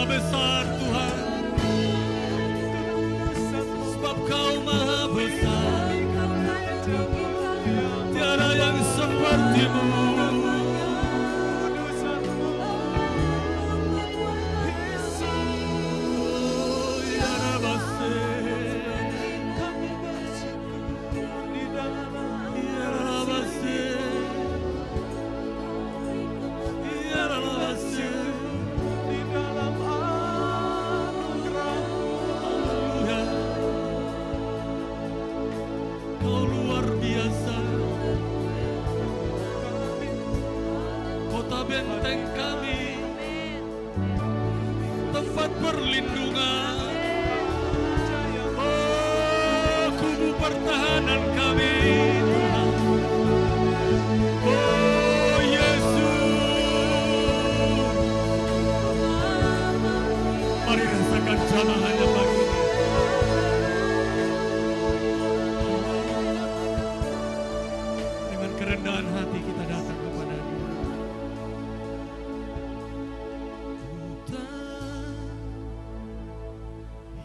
maha besar Tuhan, sebab Kau maha besar, tiada yang seperti-Mu. Kau luar biasa, kota benteng kami, tempat perlindungan, oh kubu pertahanan kami Tuhan. Oh Yesus, mari rasakan jamahannya pagi ini. Dengan kerendahan hati kita datang kepada Dia. Tuhan,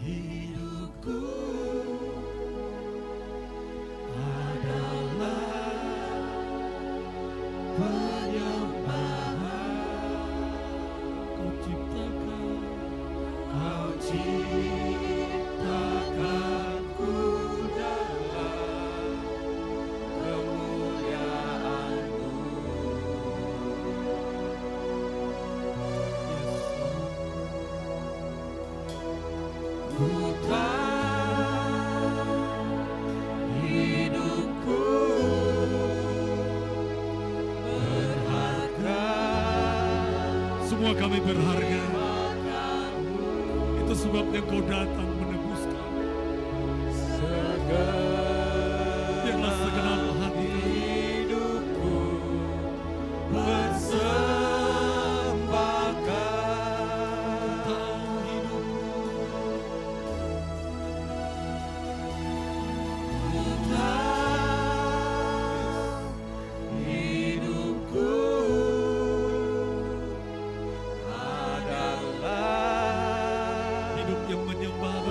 hidupku adalah penyembahan. Kau ciptakan, Kau ciptakanku dalam kemuliaan-Mu. Tuhan, hidupku berharga. Semua kami berharga. Itu sebabnya Kau datang menebus kami. Biarlah segenap hati hidupku persembahkan. Kau hidupku, Tuhan, hidupku adalah hidup yang menyembah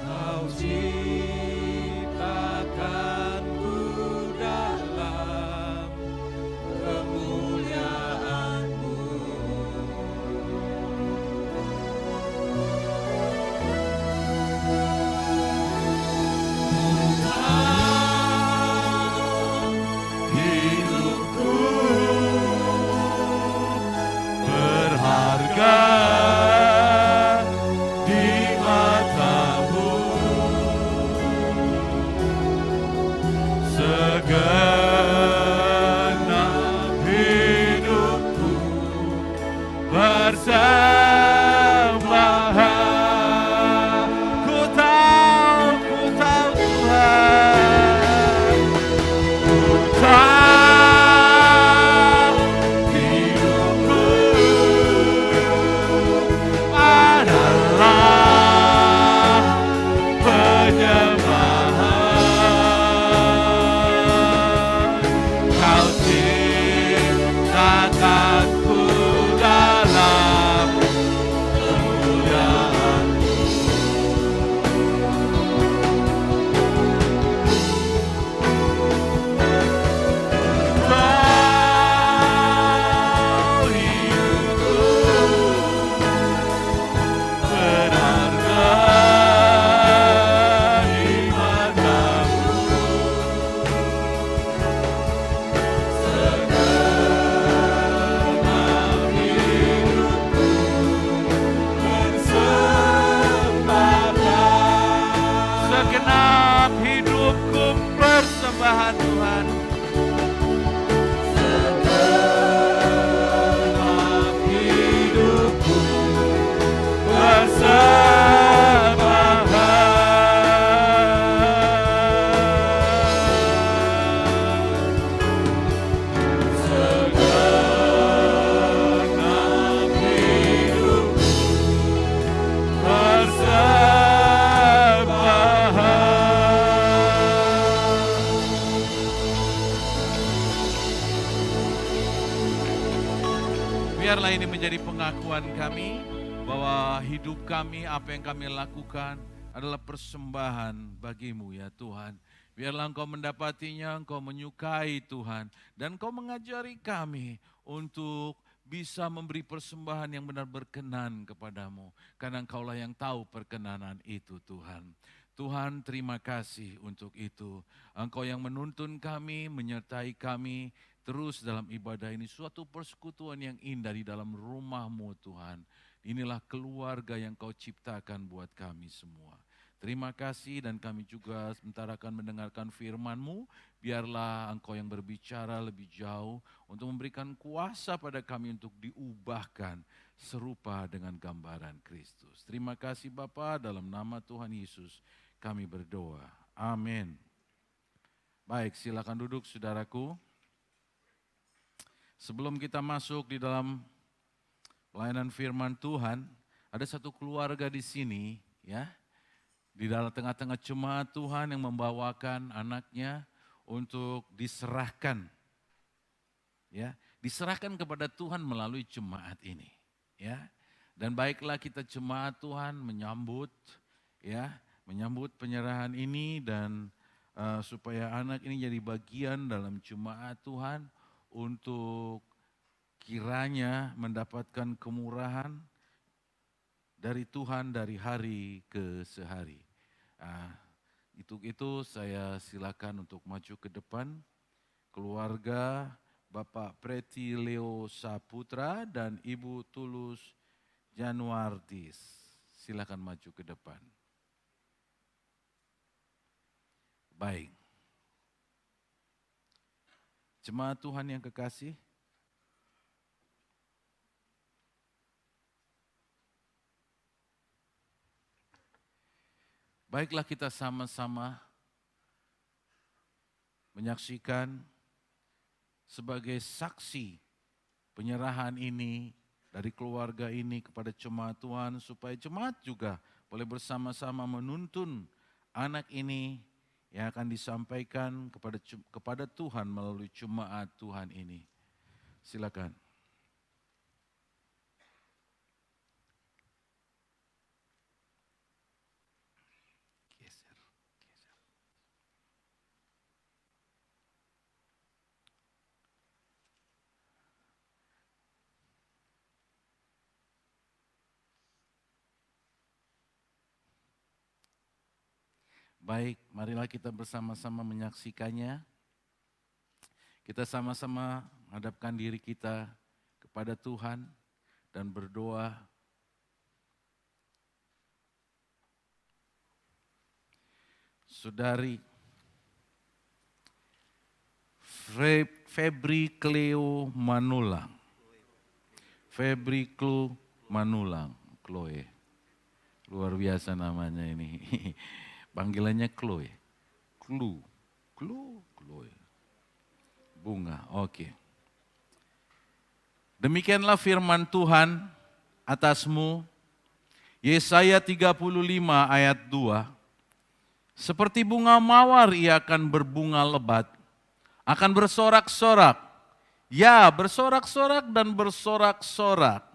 Kau ciptakanku dalam kemuliaan-Mu. Tuhan, hidupku berharga di mata-Mu. Segenap hidupku bersembahan. Ku tahu Tuhan, ku tahu hidupku adalah penyembahan. Kau ciptakanku dalam kemuliaan-Mu. Kau hidupku berharga di mata-Mu. Segenap hidupku persembahkan. Segenap hidupku persembahan Tuhan. Segenap hidupku persembahan. Segenap hidupku persembahan. biarlah ini menjadi pengakuan kami bahwa hidup kami, apa yang kami lakukan adalah persembahan bagimu ya Tuhan. Biarlah Engkau mendapatinya, Engkau menyukai Tuhan. Dan Engkau mengajari kami untuk bisa memberi persembahan yang benar berkenan kepadamu. Karena Engkaulah yang tahu perkenanan itu Tuhan. Tuhan, terima kasih untuk itu. Engkau yang menuntun kami, menyertai kami terus dalam ibadah ini. Suatu persekutuan yang indah di dalam rumah-Mu Tuhan. Inilah keluarga yang Kau ciptakan buat kami semua. Terima kasih, dan kami juga sebentar akan mendengarkan firman-Mu. Biarlah Engkau yang berbicara lebih jauh untuk memberikan kuasa pada kami untuk diubahkan serupa dengan gambaran Kristus. Terima kasih Bapa, dalam nama Tuhan Yesus kami berdoa. Amin. Baik, silakan duduk saudaraku. Sebelum kita masuk di dalam pelayanan firman Tuhan, ada satu keluarga di sini ya. Di dalam tengah-tengah jemaat Tuhan yang membawakan anaknya untuk diserahkan. Ya, diserahkan kepada Tuhan melalui jemaat ini, ya. Dan baiklah kita jemaat Tuhan menyambut penyerahan ini, dan supaya anak ini jadi bagian dalam jemaat Tuhan untuk kiranya mendapatkan kemurahan dari Tuhan dari hari ke sehari. Itu saya silakan untuk maju ke depan. Keluarga Bapak Preti Leo Saputra dan Ibu Tulus Januardis, silakan maju ke depan. Baik. Jemaat Tuhan yang kekasih, baiklah kita sama-sama menyaksikan sebagai saksi penyerahan ini dari keluarga ini kepada jemaat Tuhan, supaya jemaat juga boleh bersama-sama menuntun anak ini yang akan disampaikan kepada Tuhan melalui jemaat Tuhan ini. Silakan. Baik, marilah kita bersama-sama menyaksikannya. Kita sama-sama menghadapkan diri kita kepada Tuhan dan berdoa. Saudari Febri Cleo Manulang. Febri Cleo Manulang, Chloe. Luar biasa namanya ini. Panggilannya Chloe. Chloe. Bunga, oke. Demikianlah firman Tuhan atasmu. Yesaya 35 ayat 2. Seperti bunga mawar ia akan berbunga lebat, akan bersorak-sorak. Ya, bersorak-sorak dan bersorak-sorak.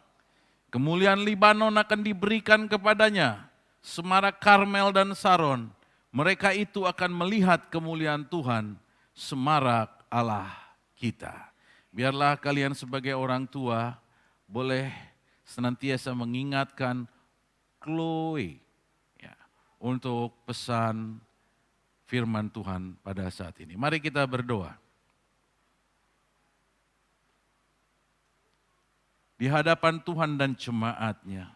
Kemuliaan Libanon akan diberikan kepadanya. Semarak Karmel dan Saron, mereka itu akan melihat kemuliaan Tuhan, semarak Allah kita. Biarlah kalian sebagai orang tua boleh senantiasa mengingatkan Chloe ya, untuk pesan firman Tuhan pada saat ini. Mari kita berdoa. Di hadapan Tuhan dan jemaat-Nya,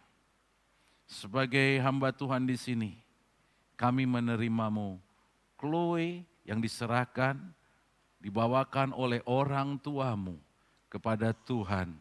sebagai hamba Tuhan di sini, kami menerimamu. Chloe yang diserahkan, dibawakan oleh orang tuamu kepada Tuhan.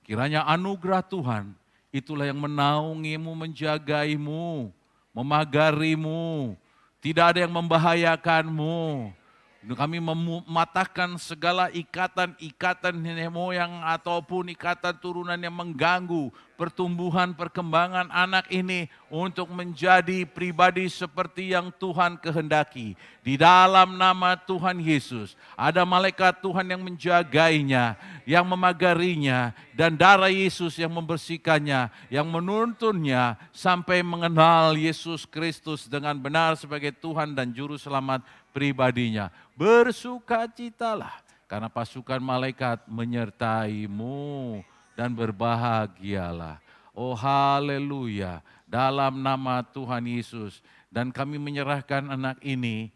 Kiranya anugerah Tuhan, itulah yang menaungimu, menjagaimu, memagarimu. Tidak ada yang membahayakanmu. Kami mematahkan segala ikatan-ikatan nenek moyang ataupun ikatan turunan yang mengganggu pertumbuhan, perkembangan anak ini untuk menjadi pribadi seperti yang Tuhan kehendaki. Di dalam nama Tuhan Yesus, ada malaikat Tuhan yang menjagainya, yang memagarinya, dan darah Yesus yang membersihkannya, yang menuntunnya sampai mengenal Yesus Kristus dengan benar sebagai Tuhan dan Juru Selamat pribadinya. Bersukacitalah, karena pasukan malaikat menyertaimu, dan berbahagialah. Oh haleluya, dalam nama Tuhan Yesus. Dan kami menyerahkan anak ini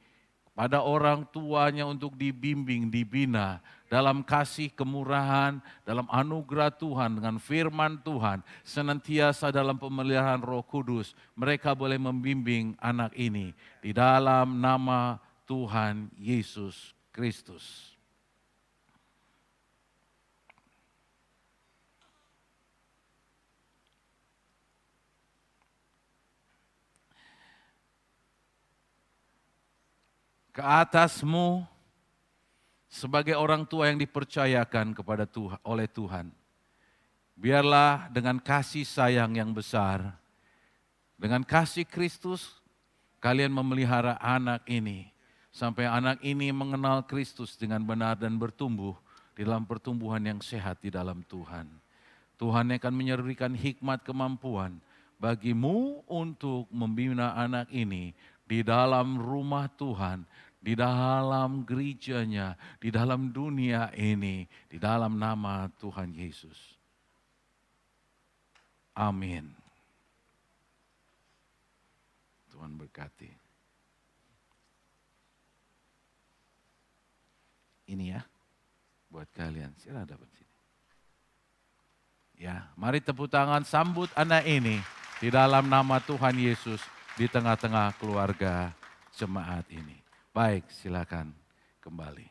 pada orang tuanya untuk dibimbing, dibina dalam kasih kemurahan, dalam anugerah Tuhan, dengan firman Tuhan, senantiasa dalam pemeliharaan Roh Kudus. Mereka boleh membimbing anak ini di dalam nama Tuhan Yesus Kristus. Ke atasmu sebagai orang tua yang dipercayakan kepada Tuhan, oleh Tuhan. Biarlah dengan kasih sayang yang besar, dengan kasih Kristus, kalian memelihara anak ini. Sampai anak ini mengenal Kristus dengan benar dan bertumbuh di dalam pertumbuhan yang sehat di dalam Tuhan. Tuhan akan menyerikan hikmat kemampuan bagimu untuk membina anak ini di dalam rumah Tuhan, di dalam gerejanya, di dalam dunia ini, di dalam nama Tuhan Yesus. Amin. Tuhan berkati. Ini ya, buat kalian. Silakan dapat sini. Ya, mari tepuk tangan sambut anak ini di dalam nama Tuhan Yesus di tengah-tengah keluarga jemaat ini. Baik, silakan kembali.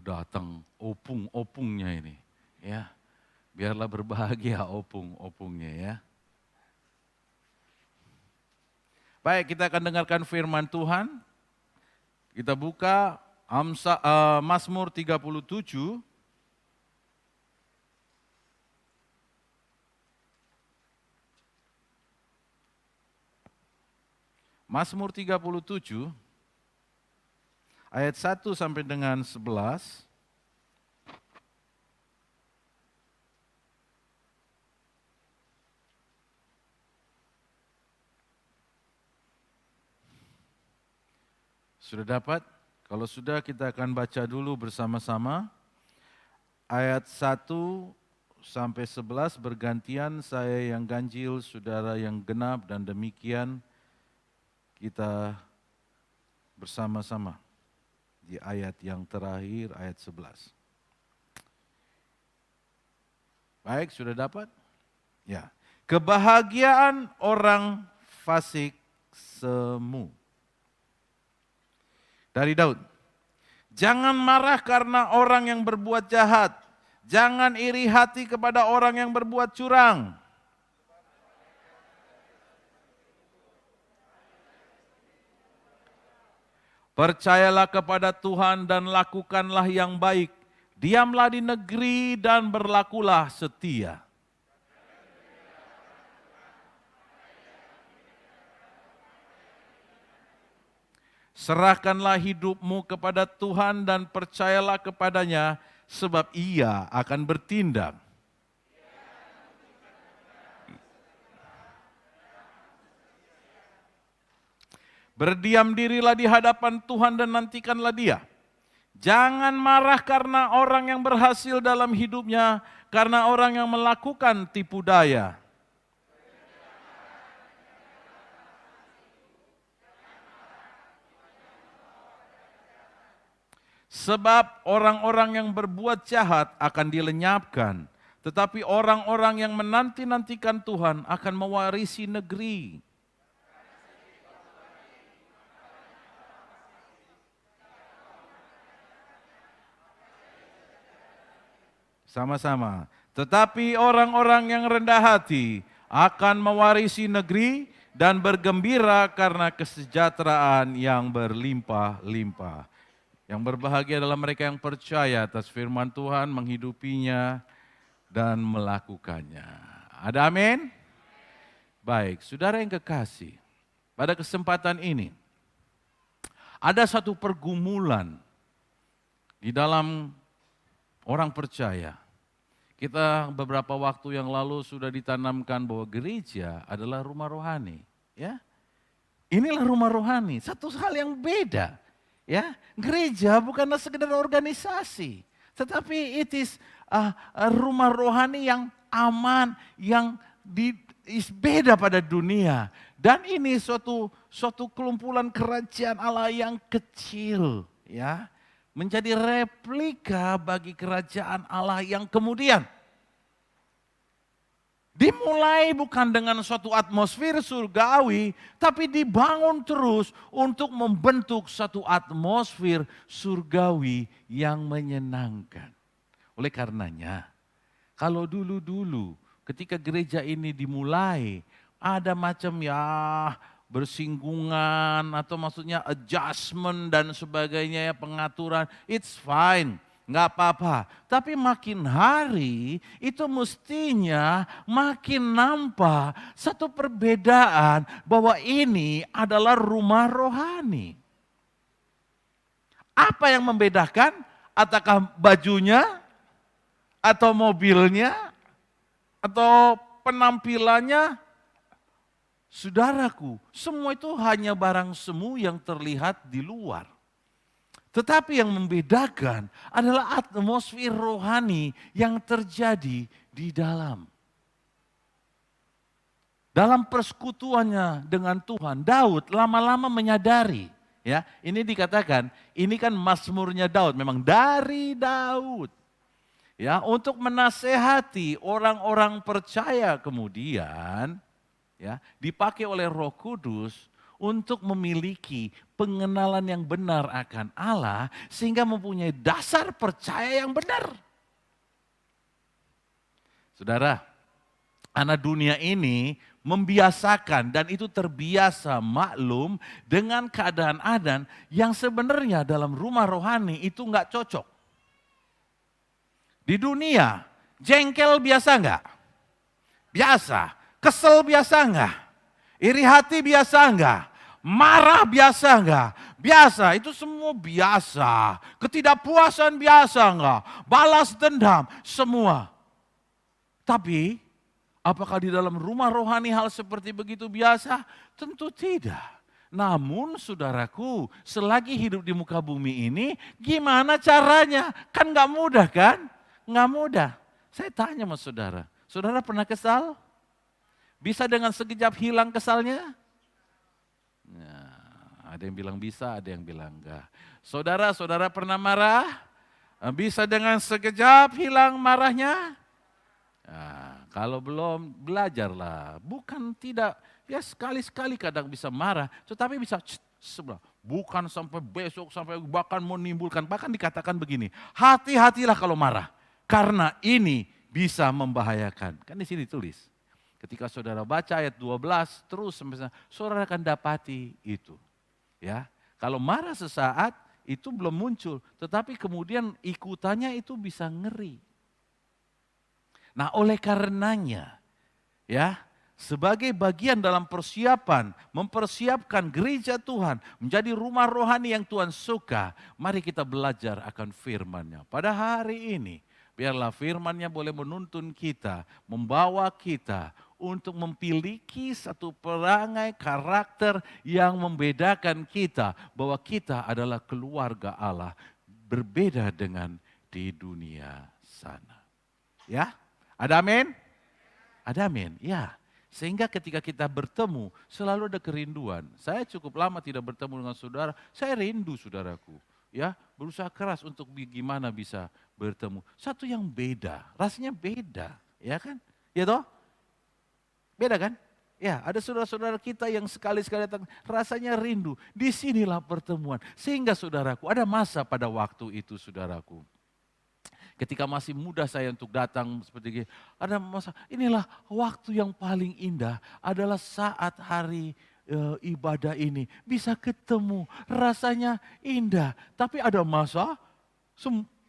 Datang opung-opungnya ini, ya. Biarlah berbahagia opung-opungnya ya. Baik, kita akan dengarkan firman Tuhan. Kita buka Mazmur 37. Mazmur 37 ayat 1 sampai dengan 11. Sudah dapat? Kalau sudah, kita akan baca dulu bersama-sama. Ayat 1 sampai 11 bergantian, saya yang ganjil, saudara yang genap, dan demikian kita bersama-sama di ayat yang terakhir, ayat 11. Baik, sudah dapat? Ya. Kebahagiaan orang fasik semu. Dari Daud. Jangan marah karena orang yang berbuat jahat. Jangan iri hati kepada orang yang berbuat curang. Percayalah kepada Tuhan dan lakukanlah yang baik. Diamlah di negeri dan berlakulah setia. Serahkanlah hidupmu kepada Tuhan dan percayalah kepadanya, sebab Ia akan bertindak. Berdiam dirilah di hadapan Tuhan dan nantikanlah Dia. Jangan marah karena orang yang berhasil dalam hidupnya, karena orang yang melakukan tipu daya. Sebab orang-orang yang berbuat jahat akan dilenyapkan, tetapi orang-orang yang menanti-nantikan Tuhan akan mewarisi negeri. Sama-sama. Tetapi orang-orang yang rendah hati akan mewarisi negeri dan bergembira karena kesejahteraan yang berlimpah-limpah. Yang berbahagia adalah mereka yang percaya atas firman Tuhan, menghidupinya dan melakukannya. Ada amin? Baik, saudara yang kekasih, pada kesempatan ini ada satu pergumulan di dalam orang percaya. Kita beberapa waktu yang lalu sudah ditanamkan bahwa gereja adalah rumah rohani, ya. Inilah rumah rohani, satu hal yang beda, ya. Gereja bukanlah sekedar organisasi, tetapi it is rumah rohani yang aman, yang beda pada dunia. Dan ini suatu kelumpulan kerajaan Allah yang kecil, ya. Menjadi replika bagi kerajaan Allah yang kemudian dimulai bukan dengan suatu atmosfer surgawi, tapi dibangun terus untuk membentuk satu atmosfer surgawi yang menyenangkan. Oleh karenanya, kalau dulu-dulu ketika gereja ini dimulai, ada macam bersinggungan atau maksudnya adjustment dan sebagainya, pengaturan, it's fine, nggak apa-apa. Tapi makin hari itu mestinya makin nampak satu perbedaan bahwa ini adalah rumah rohani. Apa yang membedakan? Apakah bajunya? Atau mobilnya? Atau penampilannya? Saudaraku, semua itu hanya barang semu yang terlihat di luar. Tetapi yang membedakan adalah atmosfer rohani yang terjadi di dalam. Dalam persekutuannya dengan Tuhan, Daud lama-lama menyadari, ya, ini dikatakan, ini kan mazmurnya Daud, memang dari Daud. Ya, untuk menasehati orang-orang percaya kemudian, ya, dipakai oleh Roh Kudus untuk memiliki pengenalan yang benar akan Allah sehingga mempunyai dasar percaya yang benar. Saudara, anak dunia ini membiasakan dan itu terbiasa maklum dengan keadaan-keadaan yang sebenarnya dalam rumah rohani itu enggak cocok. Di dunia, jengkel biasa enggak? Biasa. Kesel biasa enggak? Iri hati biasa enggak? Marah biasa enggak? Biasa, itu semua biasa. Ketidakpuasan biasa enggak? Balas dendam, semua. Tapi, apakah di dalam rumah rohani hal seperti begitu biasa? Tentu tidak. Namun saudaraku, selagi hidup di muka bumi ini, gimana caranya? Kan enggak mudah kan? Enggak mudah. Saya tanya sama saudara, saudara pernah kesal? Bisa dengan sekejap hilang kesalnya? Nah, ada yang bilang bisa, ada yang bilang enggak. Saudara pernah marah? Bisa dengan sekejap hilang marahnya? Nah, kalau belum, belajarlah. Bukan tidak, ya sekali-sekali kadang bisa marah, tetapi bisa sebelah. Bukan sampai besok, sampai bahkan menimbulkan, bahkan dikatakan begini, hati-hatilah kalau marah, karena ini bisa membahayakan. Kan di sini tulis. Ketika saudara baca ayat 12 terus sampai sana, saudara akan dapati itu. Ya, kalau marah sesaat itu belum muncul, tetapi kemudian ikutannya itu bisa ngeri. Nah, oleh karenanya, ya, sebagai bagian dalam persiapan, mempersiapkan gereja Tuhan menjadi rumah rohani yang Tuhan suka, mari kita belajar akan firman-Nya. Pada hari ini, biarlah firman-Nya boleh menuntun kita, membawa kita untuk memiliki satu perangai karakter yang membedakan kita bahwa kita adalah keluarga Allah, berbeda dengan di dunia sana. Ya, ada amin? Ada amin, ya. Sehingga ketika kita bertemu selalu ada kerinduan. Saya cukup lama tidak bertemu dengan saudara, saya rindu saudaraku. Ya, berusaha keras untuk gimana bisa bertemu. Satu yang beda, rasanya beda, ya kan? Ya toh? Beda kan? Ya, ada saudara-saudara kita yang sekali-sekali datang rasanya rindu. Disinilah pertemuan. Sehingga saudaraku, ada masa pada waktu itu saudaraku. Ketika masih muda saya untuk datang seperti ini, ada masa, inilah waktu yang paling indah adalah saat hari ibadah ini. Bisa ketemu, rasanya indah. Tapi ada masa,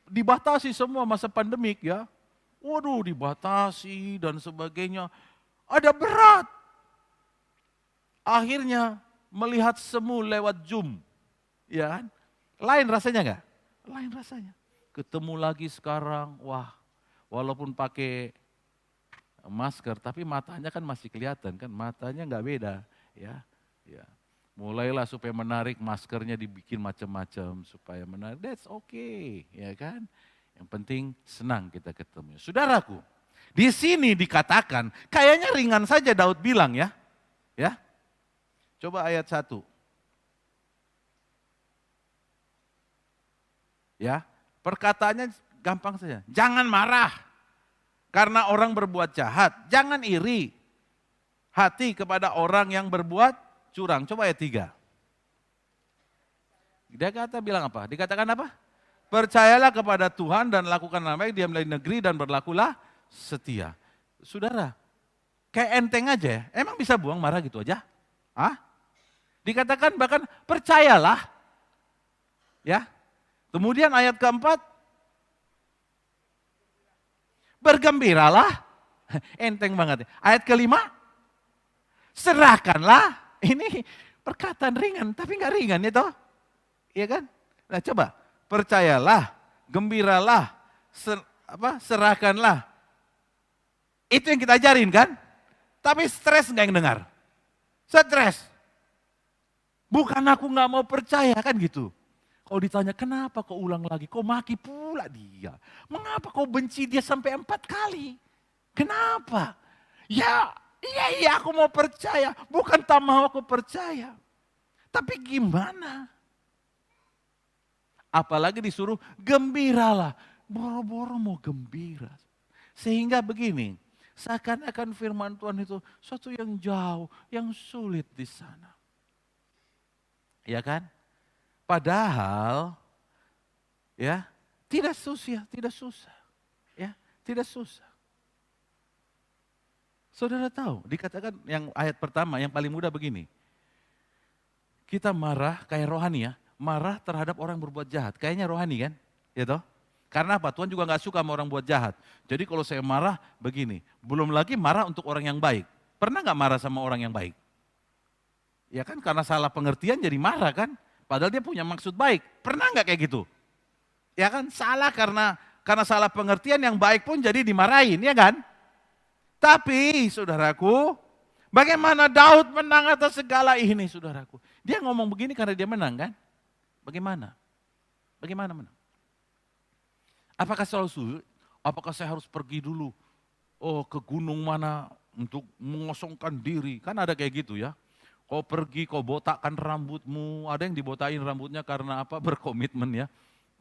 dibatasi semua masa pandemik ya. Waduh, dibatasi dan sebagainya. Ada berat. Akhirnya melihat semu lewat Zoom. Ya kan? Lain rasanya enggak? Lain rasanya. Ketemu lagi sekarang, wah, walaupun pakai masker, tapi matanya kan masih kelihatan kan, matanya enggak beda. Ya, ya. Mulailah supaya menarik, maskernya dibikin macam-macam supaya menarik. That's okay, ya kan? Yang penting senang kita ketemu. Saudaraku, di sini dikatakan, kayaknya ringan saja Daud bilang ya. Ya. Coba ayat 1. Ya, perkataannya gampang saja. Jangan marah karena orang berbuat jahat. Jangan iri hati kepada orang yang berbuat curang. Coba ayat 3. Dia bilang apa? Dikatakan apa? Percayalah kepada Tuhan dan lakukanlah baik, diamlah di negeri dan berlakulah setia. Saudara, kayak enteng aja ya. Emang bisa buang marah gitu aja? Hah? Dikatakan bahkan percayalah. Ya. Kemudian ayat keempat, bergembiralah. Enteng banget. Ayat kelima, serahkanlah. Ini perkataan ringan, tapi nggak ringan ya toh. Iya kan? Nah coba, percayalah, gembiralah, serahkanlah. Itu yang kita ajarin kan? Tapi stres nggak yang dengar? Stres. Bukan aku nggak mau percaya kan gitu. Kalau ditanya kenapa kau ulang lagi, kau maki pula dia. Mengapa kau benci dia sampai 4 kali? Kenapa? Ya, iya aku mau percaya. Bukan tak mau aku percaya. Tapi gimana? Apalagi disuruh gembiralah. Boro-boro mau gembira. Sehingga begini, seakan-akan firman Tuhan itu suatu yang jauh, yang sulit di sana. Ya kan? Padahal ya tidak susah. Ya, tidak susah. Saudara tahu, dikatakan yang ayat pertama yang paling mudah begini. Kita marah kayak rohani ya, marah terhadap orang berbuat jahat. Kayaknya rohani kan? Ya toh? Karena apa? Tuhan juga gak suka sama orang buat jahat. Jadi kalau saya marah begini, belum lagi marah untuk orang yang baik. Pernah gak marah sama orang yang baik? Ya kan karena salah pengertian jadi marah kan? Padahal dia punya maksud baik. Pernah gak kayak gitu? Ya kan salah karena salah pengertian, yang baik pun jadi dimarahin, ya kan? Tapi saudaraku, bagaimana Daud menang atas segala ini saudaraku? Dia ngomong begini karena dia menang kan? Bagaimana? Bagaimana menang? Apakah selalu sulit? Apakah saya harus pergi dulu ke gunung mana untuk mengosongkan diri? Kan ada kayak gitu ya. Kau pergi, kau botakkan rambutmu. Ada yang dibotakin rambutnya karena apa? Berkomitmen ya.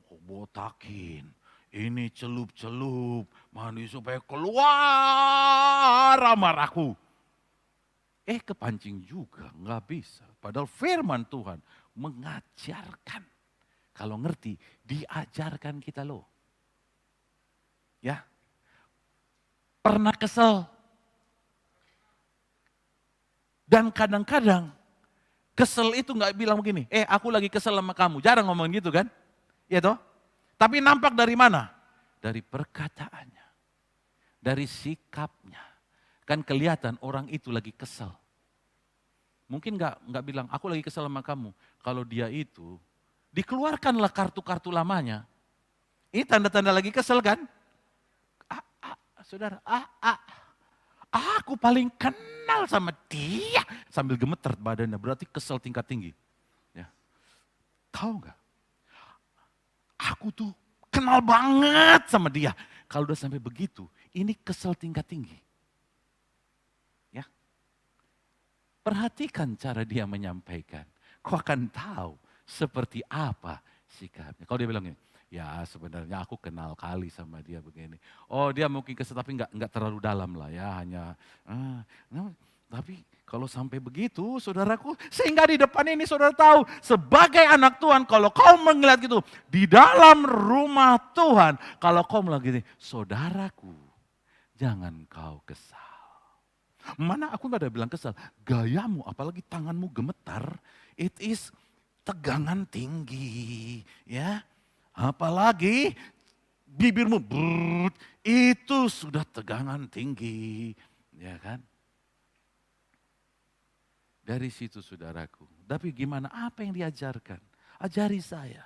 Kau botakin. Ini celup-celup. Mandi supaya keluar amarahku. Kepancing juga, nggak bisa. Padahal firman Tuhan mengajarkan. Kalau ngerti, diajarkan kita loh. Ya, pernah kesel. Dan kadang-kadang kesel itu nggak bilang begini, aku lagi kesel sama kamu. Jarang ngomong gitu kan? Ya toh? Tapi nampak dari mana? Dari perkataannya. Dari sikapnya. Kan kelihatan orang itu lagi kesel. Mungkin nggak bilang, aku lagi kesel sama kamu. Kalau dia itu, dikeluarkanlah kartu-kartu lamanya. Ini tanda-tanda lagi kesel kan? Saudara, aku paling kenal sama dia. Sambil gemeter badannya, berarti kesel tingkat tinggi. Ya. Tahu nggak? Aku tuh kenal banget sama dia. Kalau udah sampai begitu, ini kesel tingkat tinggi. Ya. Perhatikan cara dia menyampaikan. Kau akan tahu seperti apa sikapnya. Kalau dia bilang, ya sebenarnya aku kenal kali sama dia begini. Oh dia mungkin kesel tapi enggak terlalu dalam lah ya. Hanya Tapi kalau sampai begitu, saudaraku, sehingga di depan ini saudara tahu, sebagai anak Tuhan, kalau kau melihat gitu, di dalam rumah Tuhan, kalau kau melihat gini, saudaraku, jangan kau kesal. Mana aku gak ada bilang kesal, gayamu, apalagi tanganmu gemetar, it is tegangan tinggi, ya. Apalagi bibirmu brrrt, itu sudah tegangan tinggi, ya kan? Dari situ saudaraku. Tapi gimana? Apa yang diajarkan? Ajari saya.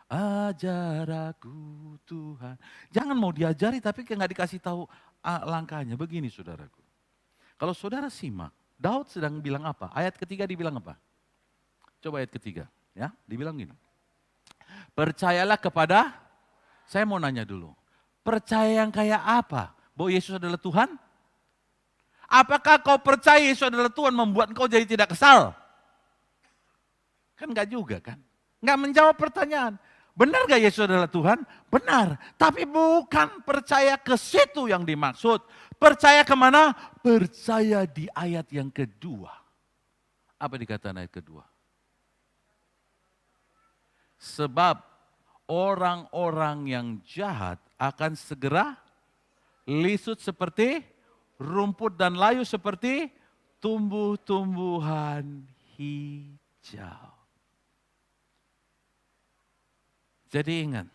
Ajar aku Tuhan. Jangan mau diajari tapi nggak dikasih tahu langkahnya. Begini saudaraku. Kalau saudara simak, Daud sedang bilang apa? Ayat ketiga dibilang apa? Coba ayat ketiga. Ya, dibilang gini. Percayalah kepada, saya mau nanya dulu. Percaya yang kayak apa? Bahwa Yesus adalah Tuhan? Apakah kau percaya Yesus adalah Tuhan membuat kau jadi tidak kesal? Kan enggak juga kan? Enggak menjawab pertanyaan. Benar gak Yesus adalah Tuhan? Benar. Tapi bukan percaya ke situ yang dimaksud. Percaya kemana? Percaya di ayat yang kedua. Apa dikatakan ayat kedua? Sebab orang-orang yang jahat akan segera lisut seperti rumput dan layu seperti tumbuh-tumbuhan hijau. Jadi ingat,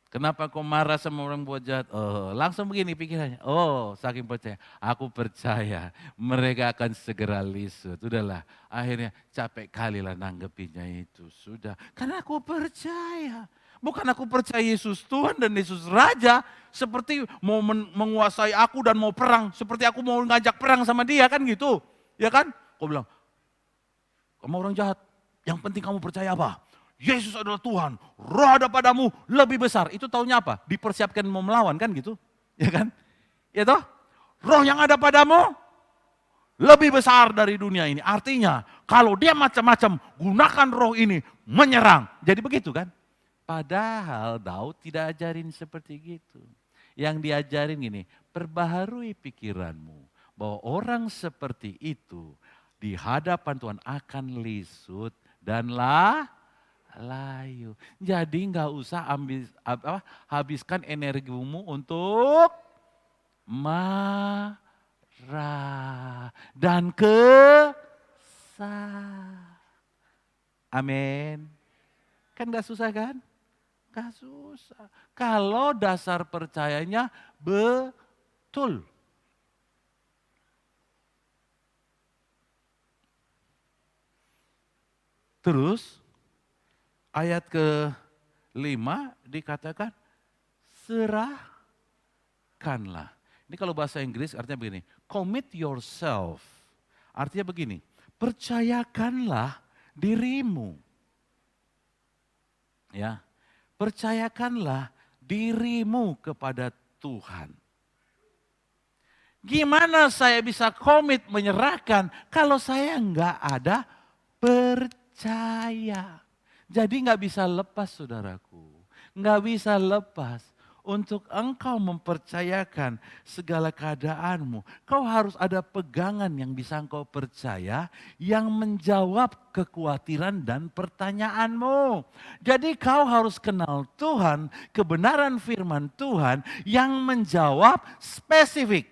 kenapa kau marah sama orang buat jahat? Oh, langsung begini pikirannya. Oh, saking percaya. Aku percaya mereka akan segera lisut. Udahlah, akhirnya capek kali lah nanggepinnya itu. Sudah, karena aku percaya. Bukan aku percaya Yesus Tuhan dan Yesus Raja. Seperti mau menguasai aku dan mau perang. Seperti aku mau ngajak perang sama dia kan gitu. Ya kan? Kau bilang, kamu orang jahat. Yang penting kamu percaya apa? Yesus adalah Tuhan. Roh ada padamu lebih besar. Itu taunya apa? Dipersiapkan mau melawan kan gitu. Ya kan? Ya toh? Roh yang ada padamu lebih besar dari dunia ini. Artinya kalau dia macam-macam gunakan roh ini menyerang. Jadi begitu kan? Padahal Daud tidak ajarin seperti gitu. Yang diajarin gini, perbaharui pikiranmu. Bahwa orang seperti itu di hadapan Tuhan akan lisut dan layu. Jadi nggak usah habiskan energimu untuk marah dan kesal. Amin. Kan nggak susah kan? Gak susah. Kalau dasar percayanya betul. Terus ayat ke-5 dikatakan serahkanlah. Ini kalau bahasa Inggris artinya begini, commit yourself. Artinya begini, percayakanlah dirimu. Ya. Percayakanlah dirimu kepada Tuhan. Gimana saya bisa komit menyerahkan kalau saya enggak ada percaya. Jadi enggak bisa lepas saudaraku. Enggak bisa lepas untuk engkau mempercayakan segala keadaanmu. Kau harus ada pegangan yang bisa engkau percaya yang menjawab kekhawatiran dan pertanyaanmu. Jadi kau harus kenal Tuhan, kebenaran firman Tuhan yang menjawab spesifik.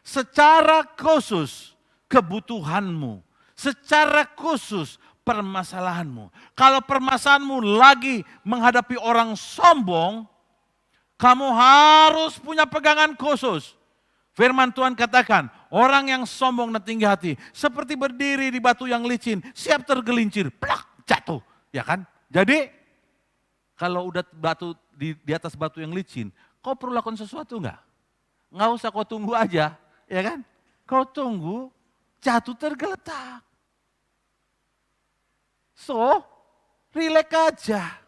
Secara khusus kebutuhanmu. Secara khusus permasalahanmu. Kalau permasalahanmu lagi menghadapi orang sombong, kamu harus punya pegangan khusus. Firman Tuhan katakan, orang yang sombong dan tinggi hati, seperti berdiri di batu yang licin, siap tergelincir, plak, jatuh. Ya kan? Jadi, kalau udah batu di atas batu yang licin, kau perlu lakukan sesuatu enggak? Enggak usah, kau tunggu aja. Ya kan? Kau tunggu, jatuh tergeletak. So, relax aja.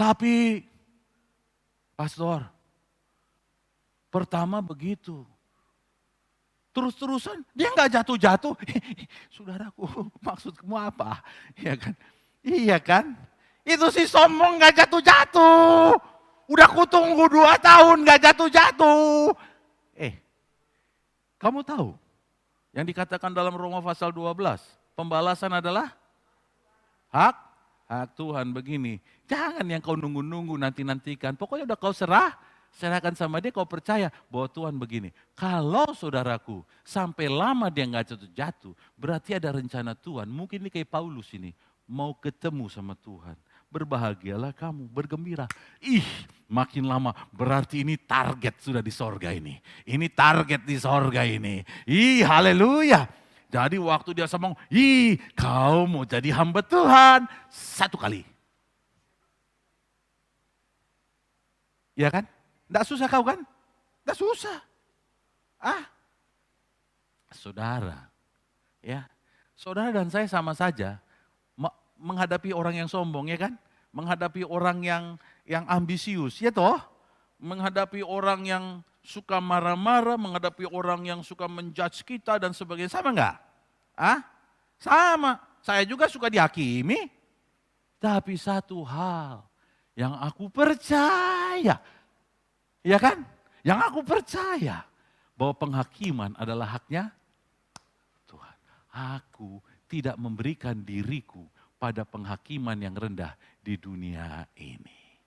Tapi, pastor, pertama begitu. Terus-terusan, dia nggak jatuh-jatuh. Saudaraku, maksudmu apa? Iya kan? Iya kan? Itu si sombong gak jatuh-jatuh. Udah kutunggu 2 tahun gak jatuh-jatuh. Kamu tahu yang dikatakan dalam Roma pasal 12, pembalasan adalah hak Tuhan. Begini, jangan yang kau nunggu-nunggu nanti-nantikan. Pokoknya udah kau serahkan sama dia, kau percaya bahwa Tuhan begini. Kalau saudaraku sampai lama dia gak jatuh-jatuh, berarti ada rencana Tuhan. Mungkin ini kayak Paulus ini, mau ketemu sama Tuhan. Berbahagialah kamu, bergembira. Makin lama berarti ini target sudah di sorga ini. Ini target di sorga ini. Haleluya. Jadi waktu dia sombong, kau mau jadi hamba Tuhan. 1 kali. Ya kan? Tidak susah kau kan? Tidak susah. Saudara. Ya, saudara dan saya sama saja menghadapi orang yang sombong, ya kan? Menghadapi orang yang ambisius, ya toh? Menghadapi orang yang suka marah-marah, menghadapi orang yang suka menjudge kita dan sebagainya. Sama enggak? Sama. Saya juga suka dihakimi. Tapi satu hal yang aku percaya, ya kan? Yang aku percaya bahwa penghakiman adalah haknya Tuhan. Aku tidak memberikan diriku pada penghakiman yang rendah di dunia ini.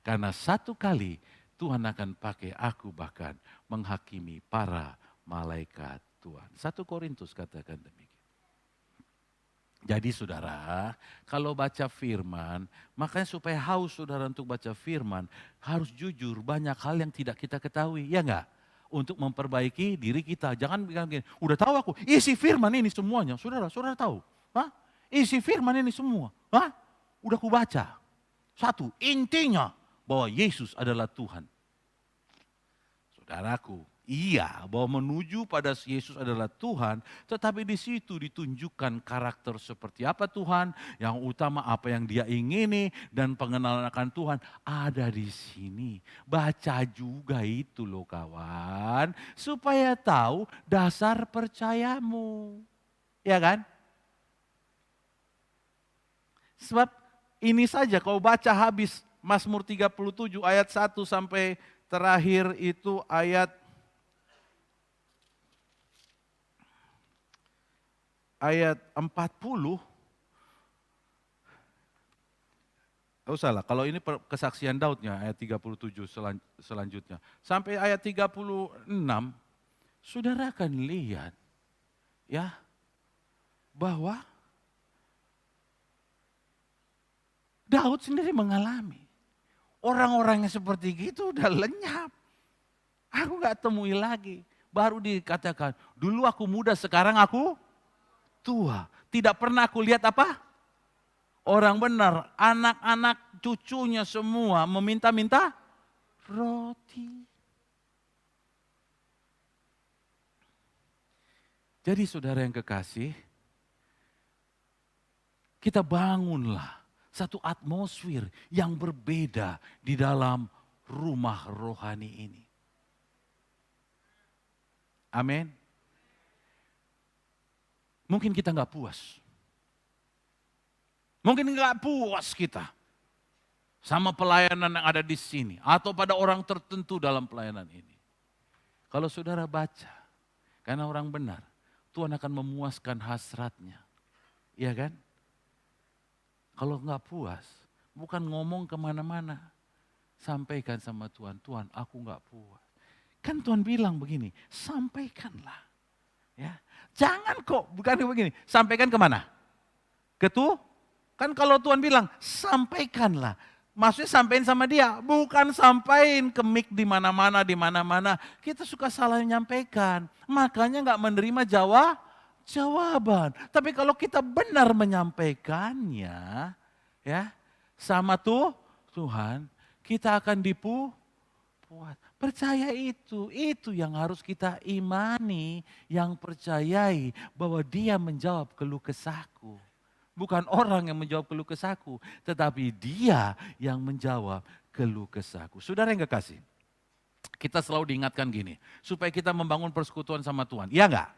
Karena 1 kali Tuhan akan pakai aku bahkan menghakimi para malaikat Tuhan. 1 Korintus katakan demikian. Jadi saudara, kalau baca firman, makanya supaya haus saudara untuk baca firman, harus jujur, banyak hal yang tidak kita ketahui, ya enggak? Untuk memperbaiki diri kita. Jangan bilang gini, udah tahu aku, isi firman ini semuanya. Saudara tahu? Isi firman ini semua. Udah kubaca. 1, intinya bahwa Yesus adalah Tuhan. Saudaraku, iya bahwa menuju pada Yesus adalah Tuhan, tetapi di situ ditunjukkan karakter seperti apa Tuhan, yang utama apa yang dia ingini, dan pengenalan akan Tuhan ada di sini. Baca juga itu loh kawan, supaya tahu dasar percayamu. Ya kan? Sebab ini saja kau baca habis Mazmur 37 ayat 1 sampai terakhir itu ayat 40. Oh salah, kalau ini kesaksian Daudnya ayat 37 selanjutnya. Sampai ayat 36, saudara akan lihat ya bahwa Daud sendiri mengalami. Orang-orang yang seperti gitu udah lenyap. Aku gak temui lagi. Baru dikatakan, dulu aku muda, sekarang aku tua. Tidak pernah aku lihat apa? Orang benar, anak-anak cucunya semua meminta-minta roti. Jadi saudara yang kekasih, kita bangunlah satu atmosfer yang berbeda di dalam rumah rohani ini. Amin. Mungkin kita nggak puas. Mungkin nggak puas kita sama pelayanan yang ada di sini atau pada orang tertentu dalam pelayanan ini. Kalau saudara baca, karena orang benar, Tuhan akan memuaskan hasratnya. Iya kan? Kalau nggak puas, bukan ngomong kemana-mana. Sampaikan sama Tuhan, Tuhan aku nggak puas. Kan Tuhan bilang begini, sampaikanlah. Ya, jangan kok, bukan begini, sampaikan kemana? Kan kalau Tuhan bilang, sampaikanlah. Maksudnya sampaikan sama dia, bukan sampaikan ke mic di mana-mana. Kita suka salah menyampaikan, makanya nggak menerima jawaban. Tapi kalau kita benar menyampaikannya, ya, sama Tuhan, kita akan dipuas. Percaya itu yang harus kita imani, yang percayai bahwa dia menjawab keluh kesahku. Bukan orang yang menjawab keluh kesahku, tetapi dia yang menjawab keluh kesahku. Saudara yang kekasih, kita selalu diingatkan gini, supaya kita membangun persekutuan sama Tuhan. Iya enggak?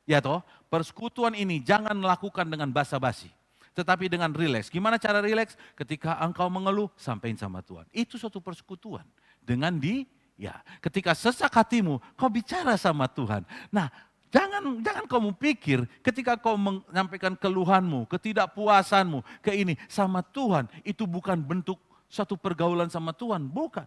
Ya toh, persekutuan ini jangan melakukan dengan basa-basi. Tetapi dengan rileks. Gimana cara rileks? Ketika engkau mengeluh, sampaikan sama Tuhan. Itu suatu persekutuan dengan dia. Ketika sesak hatimu, kau bicara sama Tuhan. Nah, jangan kamu pikir ketika kau menyampaikan keluhanmu, ketidakpuasanmu, ke ini sama Tuhan, itu bukan bentuk satu pergaulan sama Tuhan, bukan.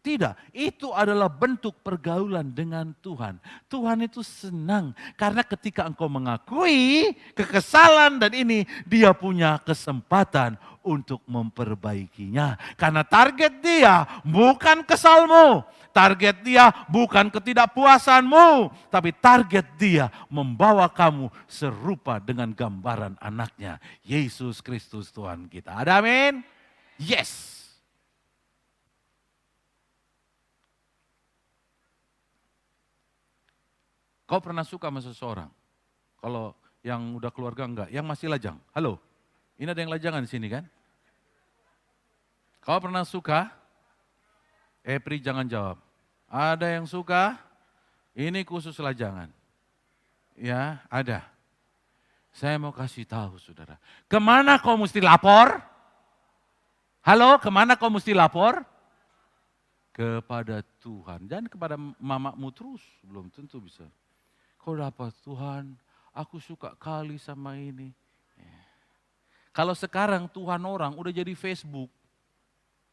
Tidak, itu adalah bentuk pergaulan dengan Tuhan. Tuhan itu senang karena ketika engkau mengakui kekesalan dan ini, dia punya kesempatan untuk memperbaikinya. Karena target dia bukan kesalmu, target dia bukan ketidakpuasanmu, tapi target dia membawa kamu serupa dengan gambaran anaknya, Yesus Kristus Tuhan kita. Ada amin? Yes. Kau pernah suka sama seseorang? Kalau yang udah keluarga enggak, yang masih lajang. Halo, ini ada yang lajangan di sini kan? Kau pernah suka? Pri jangan jawab. Ada yang suka? Ini khusus lajangan. Ya, ada. Saya mau kasih tahu saudara. Kemana kau mesti lapor? Halo, kemana kau mesti lapor? Kepada Tuhan. Jangan kepada mamamu terus, belum tentu bisa. Kau dapat, Tuhan, aku suka kali sama ini. Kalau sekarang Tuhan orang udah jadi Facebook.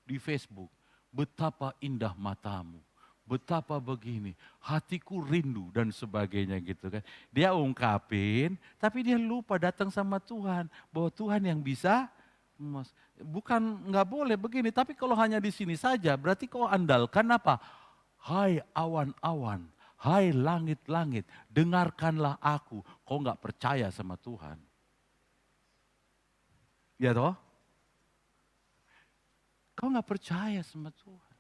Di Facebook, betapa indah matamu. Betapa begini, hatiku rindu dan sebagainya gitu kan. Dia ungkapin, tapi dia lupa datang sama Tuhan. Bahwa Tuhan yang bisa. Bukan nggak boleh begini, tapi kalau hanya di sini saja, berarti kau andalkan apa? Hai awan-awan, hai langit-langit, dengarkanlah aku. Kau nggak percaya sama Tuhan. Ya toh? Kau nggak percaya sama Tuhan.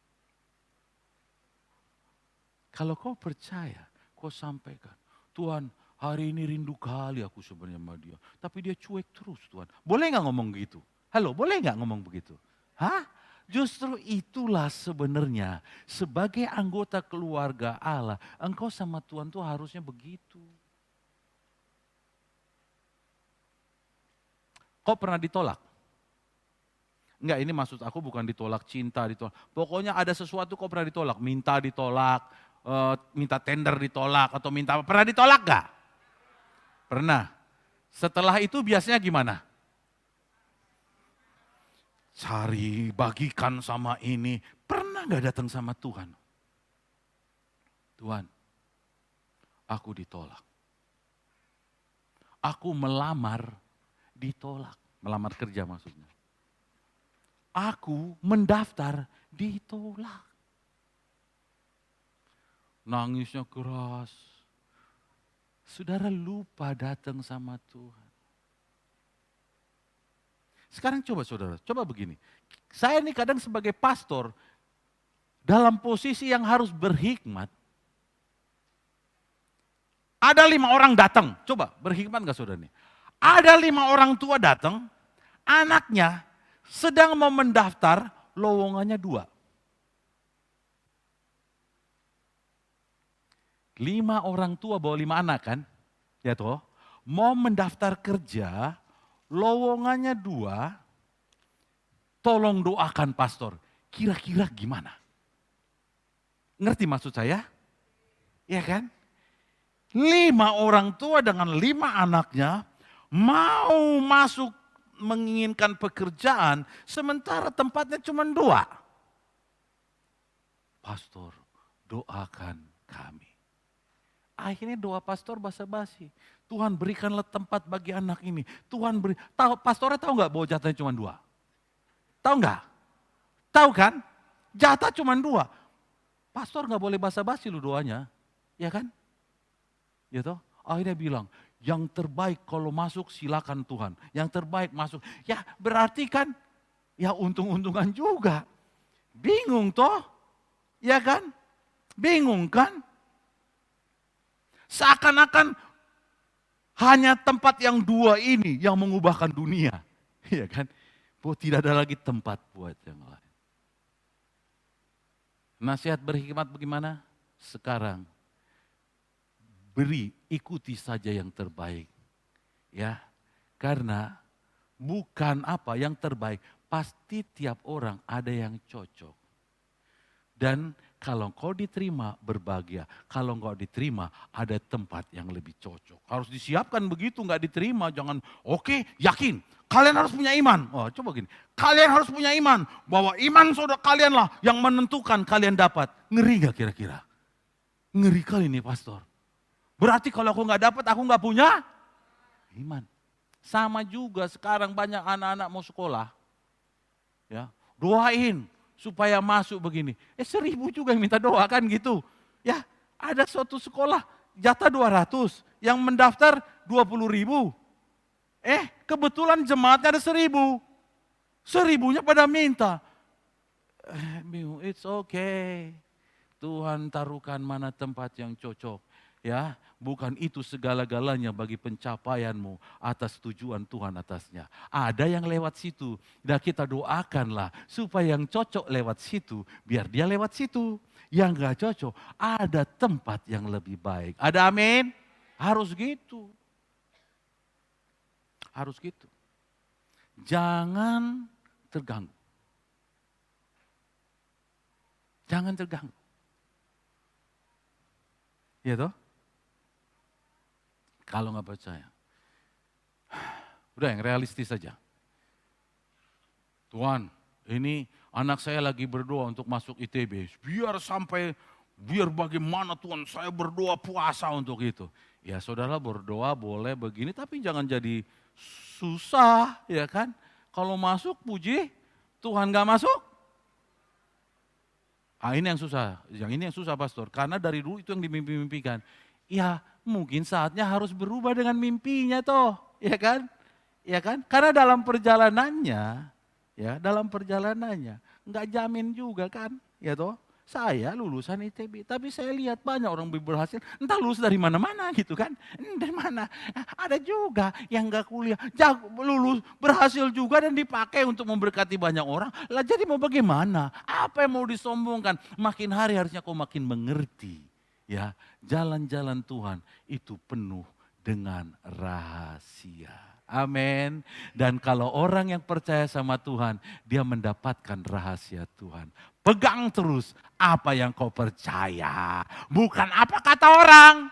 Kalau kau percaya, kau sampaikan, Tuhan hari ini rindu kali aku sebenarnya sama dia. Tapi dia cuek terus Tuhan. Boleh nggak ngomong gitu? Halo, boleh nggak ngomong begitu? Hah? Justru itulah sebenarnya sebagai anggota keluarga Allah, engkau sama Tuhan tuh harusnya begitu. Kau pernah ditolak? Enggak, ini maksud aku bukan ditolak cinta, ditolak. Pokoknya ada sesuatu kau pernah ditolak, minta ditolak, minta tender ditolak, atau minta apa. Pernah ditolak gak? Pernah. Setelah itu biasanya gimana? Cari, bagikan sama ini. Pernah gak datang sama Tuhan? Tuhan, aku ditolak. Aku melamar, ditolak. Melamar kerja maksudnya. Aku mendaftar, ditolak. Nangisnya keras. Saudara lupa datang sama Tuhan. Sekarang coba saudara, coba begini. Saya ini kadang sebagai pastor, dalam posisi yang harus berhikmat. Ada 5 orang datang, coba berhikmat gak saudara nih? Ada 5 orang tua datang, anaknya sedang mau mendaftar, lowongannya 2. 5 orang tua bawa 5 anak kan, ya toh, mau mendaftar kerja, lowongannya 2, tolong doakan pastor. Kira-kira gimana? Ngerti maksud saya? Ya kan? 5 orang tua dengan 5 anaknya mau masuk menginginkan pekerjaan, sementara tempatnya cuma 2. Pastor, doakan kami. Akhirnya doa pastor basa-basi. Tuhan berikanlah tempat bagi anak ini. Tuhan beri, pastornya tahu nggak bahwa jatahnya cuma 2? Tahu nggak? Tahu kan? Jatah cuma 2. Pastor nggak boleh basa-basi lu doanya, ya kan? Ya toh? Akhirnya bilang, yang terbaik kalau masuk silakan Tuhan. Yang terbaik masuk. Ya berarti kan, ya untung-untungan juga. Bingung toh? Ya kan? Bingung kan? Seakan-akan hanya tempat yang 2 ini yang mengubahkan dunia. Iya kan? Bahwa tidak ada lagi tempat buat yang lain. Nasihat berhikmat bagaimana? Sekarang ikuti saja yang terbaik. Ya, karena bukan apa yang terbaik. Pasti tiap orang ada yang cocok. Dan kalau engkau diterima, berbahagia. Kalau engkau diterima, ada tempat yang lebih cocok. Harus disiapkan begitu, nggak diterima. Jangan, oke, yakin. Kalian harus punya iman. Oh, coba gini. Kalian harus punya iman. Bahwa iman saudara kalianlah yang menentukan kalian dapat. Ngeri gak kira-kira? Ngeri kali nih pastor. Berarti kalau aku nggak dapat, aku nggak punya iman. Sama juga sekarang banyak anak-anak mau sekolah. Ya, doain supaya masuk begini. 1.000 juga yang minta doa kan gitu. Ya, ada suatu sekolah jatah 200, yang mendaftar 20.000. Kebetulan jemaatnya ada 1.000. 1.000-nya pada minta. It's okay. Tuhan taruhkan mana tempat yang cocok. Ya, bukan itu segala-galanya bagi pencapaianmu atas tujuan Tuhan atasnya. Ada yang lewat situ, dan kita doakanlah supaya yang cocok lewat situ, biar dia lewat situ. Yang gak cocok, ada tempat yang lebih baik. Ada amin? Harus gitu. Harus gitu. Jangan terganggu. Jangan terganggu. Ya toh? Kalau nggak percaya, udah yang realistis saja. Tuhan, ini anak saya lagi berdoa untuk masuk ITB. Biar bagaimana Tuhan, saya berdoa puasa untuk itu. Ya saudara berdoa boleh begini, tapi jangan jadi susah, ya kan? Kalau masuk puji, Tuhan nggak masuk. Ini yang susah, ini yang susah pastor. Karena dari dulu itu yang dimimpi-mimpikan. Ya mungkin saatnya harus berubah dengan mimpinya toh, ya kan? Ya kan? Karena dalam perjalanannya nggak jamin juga kan, ya toh. Saya lulusan ITB, tapi saya lihat banyak orang berhasil, entah lulus dari mana-mana gitu kan. Dari mana? Ada juga yang nggak kuliah, lulus, berhasil juga dan dipakai untuk memberkati banyak orang. Lah jadi mau bagaimana? Apa yang mau disombongkan? Makin hari harusnya kau makin mengerti. Ya, jalan-jalan Tuhan itu penuh dengan rahasia. Amin. Dan kalau orang yang percaya sama Tuhan, dia mendapatkan rahasia Tuhan. Pegang terus apa yang kau percaya, bukan apa kata orang.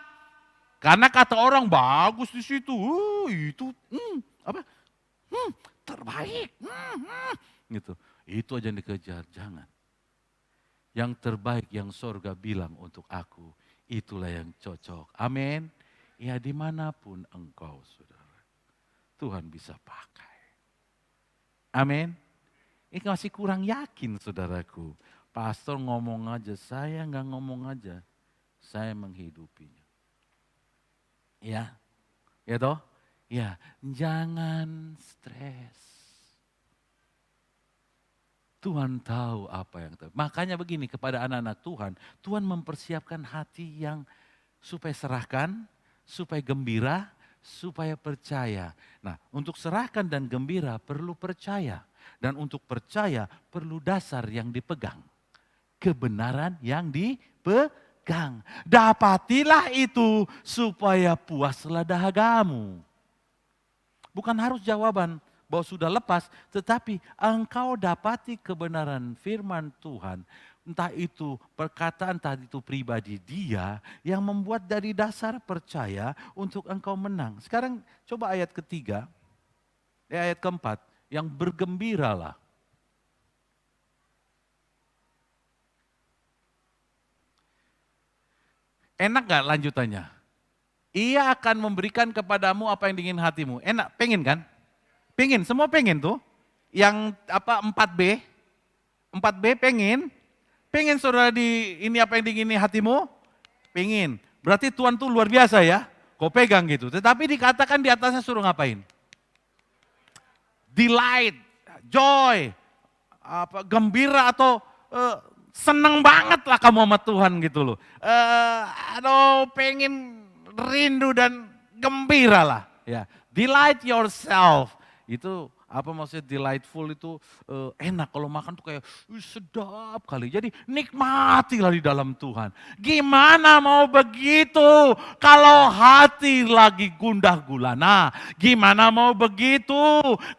Karena kata orang bagus di situ, terbaik, gitu. Itu aja yang dikejar, jangan. Yang terbaik yang sorga bilang untuk aku, itulah yang cocok. Amin. Ya dimanapun engkau saudara, Tuhan bisa pakai. Amin. Ini masih kurang yakin saudaraku. Pastor ngomong aja, saya nggak ngomong aja. Saya menghidupinya. Ya, ya toh? Ya, jangan stres. Tuhan tahu apa yang terjadi. Makanya begini kepada anak-anak Tuhan, Tuhan mempersiapkan hati yang supaya serahkan, supaya gembira, supaya percaya. Nah, untuk serahkan dan gembira perlu percaya. Dan untuk percaya perlu dasar yang dipegang. Kebenaran yang dipegang. Dapatilah itu supaya puaslah dahagamu. Bukan harus jawaban bahwa sudah lepas, tetapi engkau dapati kebenaran firman Tuhan. Entah itu perkataan, entah itu pribadi dia yang membuat dari dasar percaya untuk engkau menang. Sekarang coba ayat ketiga, ayat keempat, yang bergembiralah. Enak gak lanjutannya? Ia akan memberikan kepadamu apa yang diingin hatimu. Enak, pengen kan? Pengen, semua pengen tuh. Yang 4B, 4B pengen. Pengen saudara di ini apa yang diingini hatimu? Pengen. Berarti Tuhan tuh luar biasa ya. Kau pegang gitu. Tetapi dikatakan di atasnya suruh ngapain? Delight, joy, gembira atau senang banget lah kamu sama Tuhan gitu loh. Pengen rindu dan gembira lah. Ya, delight yourself. Itu Apa maksudnya delightful itu enak, kalau makan tuh kayak sedap kali. Jadi nikmatilah di dalam Tuhan. Gimana mau begitu kalau hati lagi gundah gulana? Gimana mau begitu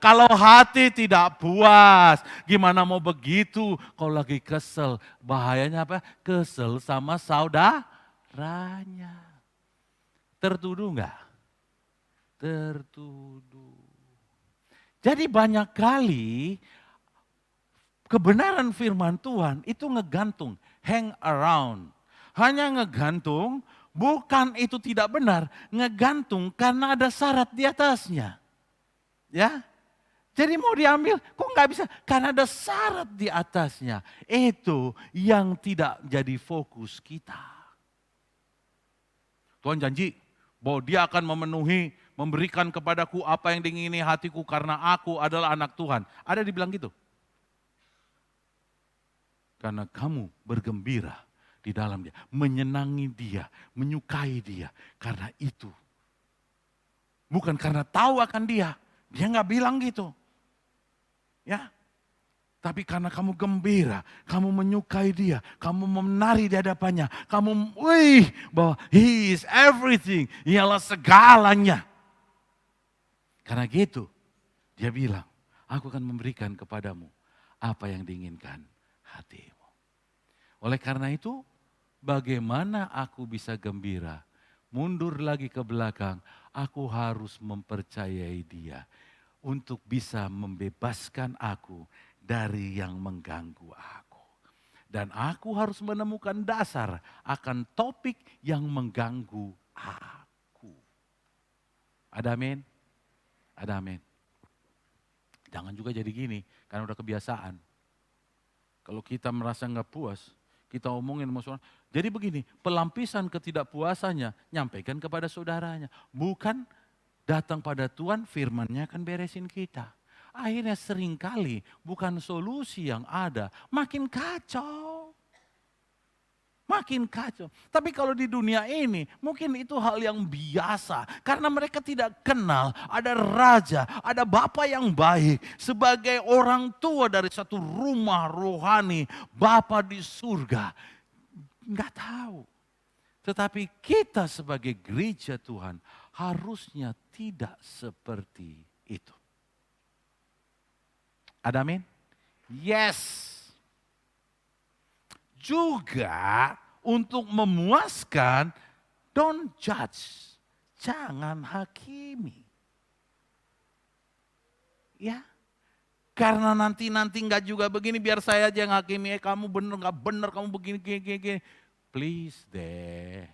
kalau hati tidak puas? Gimana mau begitu kalau lagi kesel? Bahayanya apa? Kesel sama saudaranya. Tertuduh enggak? Tertuduh. Jadi banyak kali kebenaran firman Tuhan itu ngegantung, hang around. Hanya ngegantung, bukan itu tidak benar, ngegantung karena ada syarat di atasnya. Ya, jadi mau diambil, kok nggak bisa? Karena ada syarat di atasnya. Itu yang tidak jadi fokus kita. Tuhan janji bahwa Dia akan memenuhi, memberikan kepadaku apa yang diingini hatiku karena aku adalah anak Tuhan. Ada dibilang gitu? Karena kamu bergembira di dalam Dia, menyenangi Dia, menyukai Dia. Karena itu. Bukan karena tahu akan Dia. Dia nggak bilang gitu. Ya. Tapi karena kamu gembira, kamu menyukai Dia, kamu menari di hadapannya, kamu bahwa He is everything, Ialah segalanya. Karena gitu, Dia bilang, aku akan memberikan kepadamu apa yang diinginkan hatimu. Oleh karena itu, bagaimana aku bisa gembira? Mundur lagi ke belakang, aku harus mempercayai Dia untuk bisa membebaskan aku dari yang mengganggu aku. Dan aku harus menemukan dasar akan topik yang mengganggu aku. Ada amin? Ada amin. Jangan juga jadi gini, karena udah kebiasaan. Kalau kita merasa nggak puas, kita omongin sama saudara. Jadi begini, pelampisan ketidakpuasannya, nyampaikan kepada saudaranya. Bukan datang pada Tuhan, firman-Nya akan beresin kita. Akhirnya seringkali bukan solusi yang ada, makin kacau. Makin kacau. Tapi kalau di dunia ini mungkin itu hal yang biasa. Karena mereka tidak kenal ada raja, ada Bapa yang baik. Sebagai orang tua dari satu rumah rohani, Bapa di surga. Enggak tahu. Tetapi kita sebagai gereja Tuhan harusnya tidak seperti itu. Ada amin? Yes. Juga untuk memuaskan, don't judge. Jangan hakimi. Ya. Karena nanti enggak juga begini, biar saya aja yang hakimi. Kamu benar enggak benar, kamu begini, gini. Please deh.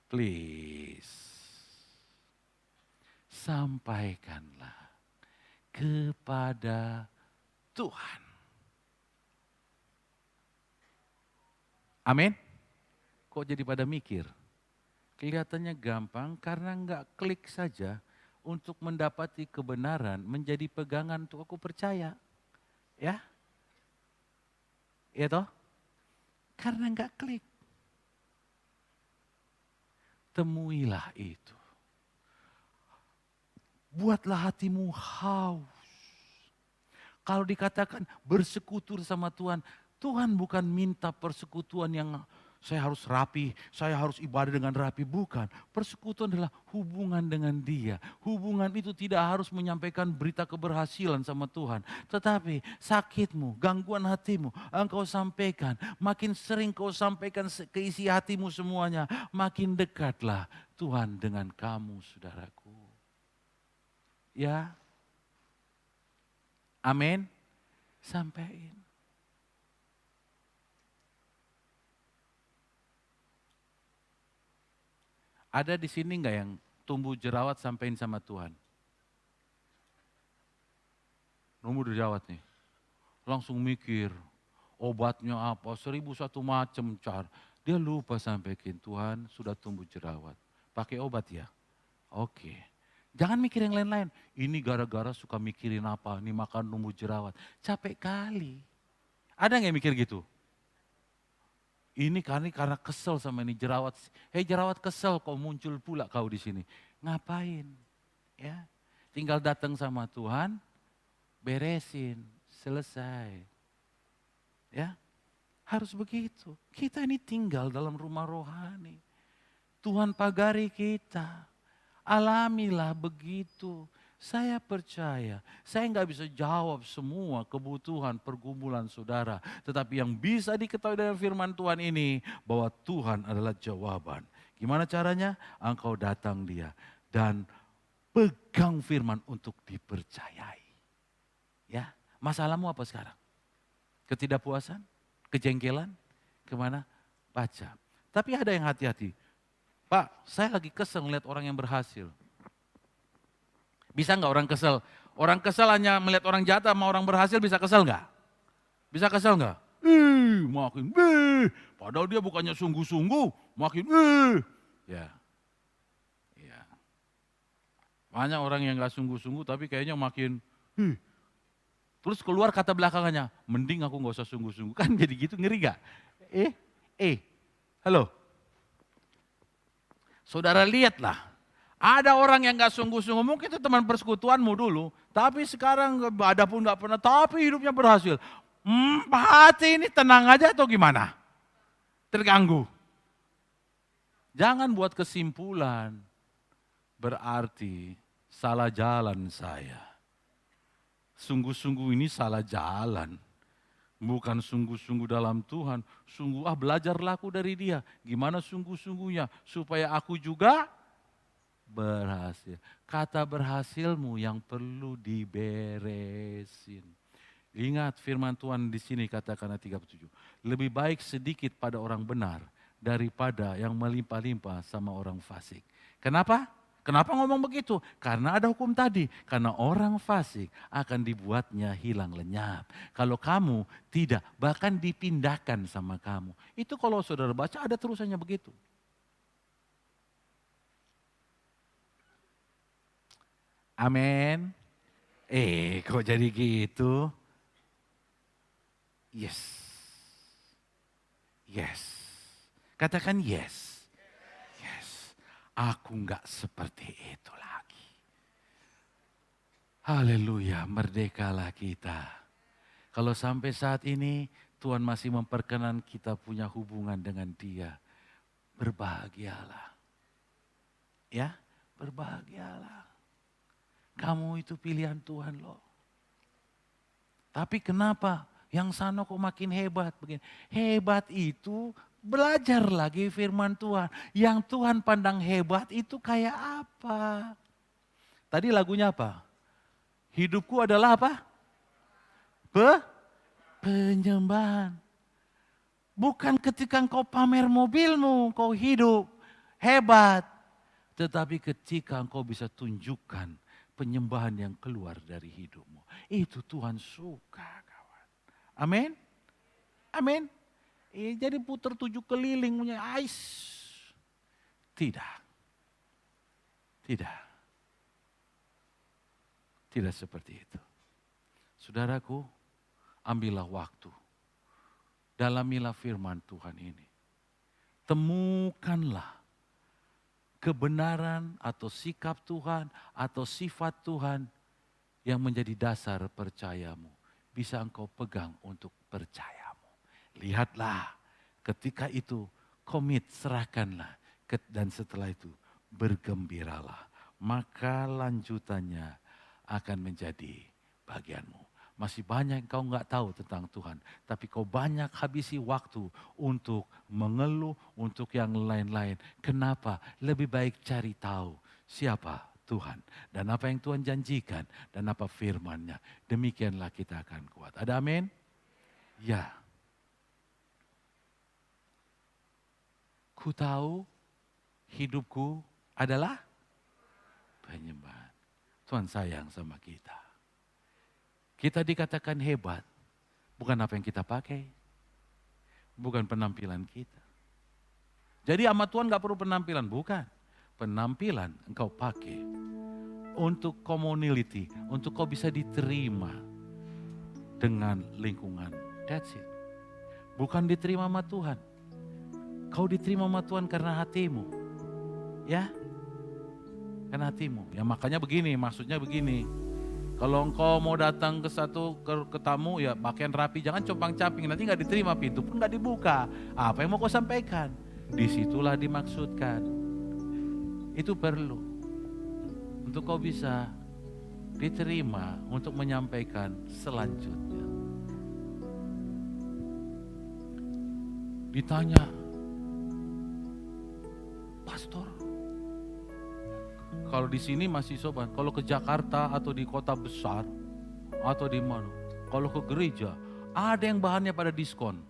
Please. Sampaikanlah kepada Tuhan. Amin. Kok jadi pada mikir? Kelihatannya gampang karena enggak klik saja untuk mendapati kebenaran menjadi pegangan untuk aku percaya. Ya? Ya toh? Karena enggak klik. Temuilah itu. Buatlah hatimu haus. Kalau dikatakan bersekutu sama Tuhan, Tuhan bukan minta persekutuan yang saya harus rapi, saya harus ibadah dengan rapi. Bukan. Persekutuan adalah hubungan dengan Dia. Hubungan itu tidak harus menyampaikan berita keberhasilan sama Tuhan. Tetapi sakitmu, gangguan hatimu, engkau sampaikan. Makin sering kau sampaikan keisi hatimu semuanya, makin dekatlah Tuhan dengan kamu, saudaraku. Ya. Amin. Sampaikan. Ada di sini enggak yang tumbuh jerawat sampein sama Tuhan? Tumbuh jerawat nih. Langsung mikir, obatnya apa, 1001 macam cara. Dia lupa sampaikan, Tuhan sudah tumbuh jerawat. Pakai obat ya? Oke. Jangan mikir yang lain-lain. Ini gara-gara suka mikirin apa, ini makan tumbuh jerawat. Capek kali. Ada nggak yang mikir gitu? Ini karena kesel sama ini jerawat. Hei jerawat kesel kok muncul pula kau di sini. Ngapain? Ya. tinggal datang sama Tuhan, beresin, selesai. Ya, harus begitu. Kita ini tinggal dalam rumah rohani. Tuhan pagari kita. Alamilah begitu. Saya percaya, saya nggak bisa jawab semua kebutuhan pergumulan saudara. Tetapi yang bisa diketahui dari firman Tuhan ini, bahwa Tuhan adalah jawaban. Gimana caranya? Engkau datang dia dan pegang firman untuk dipercayai. Ya, masalahmu apa sekarang? Ketidakpuasan? Kejengkelan? Kemana? Baca. Tapi ada yang hati-hati. Pak, saya lagi kesel melihat orang yang berhasil. Bisa nggak orang kesel? Orang kesel hanya melihat orang jahat sama orang berhasil bisa kesel nggak? Bisa kesel nggak? Makin padahal dia bukannya sungguh-sungguh, makin ya. Banyak orang yang nggak sungguh-sungguh tapi kayaknya makin terus keluar kata belakangannya, mending aku nggak usah sungguh-sungguh. Kan jadi gitu, ngeri gak? Halo. Saudara lihatlah, ada orang yang gak sungguh-sungguh, mungkin itu teman persekutuanmu dulu, tapi sekarang ada pun gak pernah, tapi hidupnya berhasil. Hati ini tenang aja atau gimana? Terganggu. Jangan buat kesimpulan, berarti salah jalan saya. Sungguh-sungguh ini salah jalan. Bukan sungguh-sungguh dalam Tuhan, sungguh belajarlah aku dari dia. Gimana sungguh-sungguhnya, supaya aku juga berhasil. Kata berhasilmu yang perlu diberesin. Ingat firman Tuhan di sini katakan ayat 37. Lebih baik sedikit pada orang benar daripada yang melimpah-limpah sama orang fasik. Kenapa? Kenapa ngomong begitu? Karena ada hukum tadi. Karena orang fasik akan dibuatnya hilang lenyap. Kalau kamu tidak, bahkan dipindahkan sama kamu. Itu kalau saudara baca ada terusannya begitu. Amin. Kok jadi gitu? Yes. Yes. Katakan yes. Yes. Aku enggak seperti itu lagi. Haleluya, merdekalah kita. Kalau sampai saat ini Tuhan masih memperkenan kita punya hubungan dengan Dia, berbahagialah. Ya, berbahagialah. Kamu itu pilihan Tuhan loh. Tapi kenapa yang sana kok makin hebat? Begini. Hebat itu belajar lagi firman Tuhan. Yang Tuhan pandang hebat itu kayak apa? Tadi lagunya apa? Hidupku adalah apa? Penyembahan. Bukan ketika engkau pamer mobilmu, kau hidup hebat. Tetapi ketika engkau bisa tunjukkan penyembahan yang keluar dari hidupmu. Itu Tuhan suka, kawan. Amin? Amin? Jadi putar 7 keliling punya ais. Tidak. Tidak. Tidak seperti itu. Saudaraku, ambillah waktu. Dalamilah firman Tuhan ini. Temukanlah kebenaran atau sikap Tuhan atau sifat Tuhan yang menjadi dasar percayamu. Bisa engkau pegang untuk percayamu. Lihatlah ketika itu komit, serahkanlah. Dan setelah itu bergembiralah. Maka lanjutannya akan menjadi bagianmu. Masih banyak kau nggak tahu tentang Tuhan. Tapi kau banyak habisi waktu untuk mengeluh, untuk yang lain-lain. Kenapa? Lebih baik cari tahu siapa Tuhan. Dan apa yang Tuhan janjikan. Dan apa firman-Nya. Demikianlah kita akan kuat. Ada amin? Ya. Ku tahu hidupku adalah penyembahan. Tuhan sayang sama kita. Kita dikatakan hebat, bukan apa yang kita pakai, bukan penampilan kita. Jadi sama Tuhan gak perlu penampilan, bukan. Penampilan engkau pakai untuk community, untuk kau bisa diterima dengan lingkungan. That's it. Bukan diterima sama Tuhan. Kau diterima sama Tuhan karena hatimu. Ya. Kan hatimu. Ya makanya begini, maksudnya begini. Kalau engkau mau datang ke ke tamu ya pakaian rapi, jangan compang-camping, nanti nggak diterima, pintu pun nggak dibuka. Apa yang mau kau sampaikan? Disitulah dimaksudkan. Itu perlu untuk kau bisa diterima untuk menyampaikan selanjutnya. Ditanya, pastor, kalau di sini masih sopan, kalau ke Jakarta atau di kota besar atau di mana, kalau ke gereja ada yang bahannya pada diskon.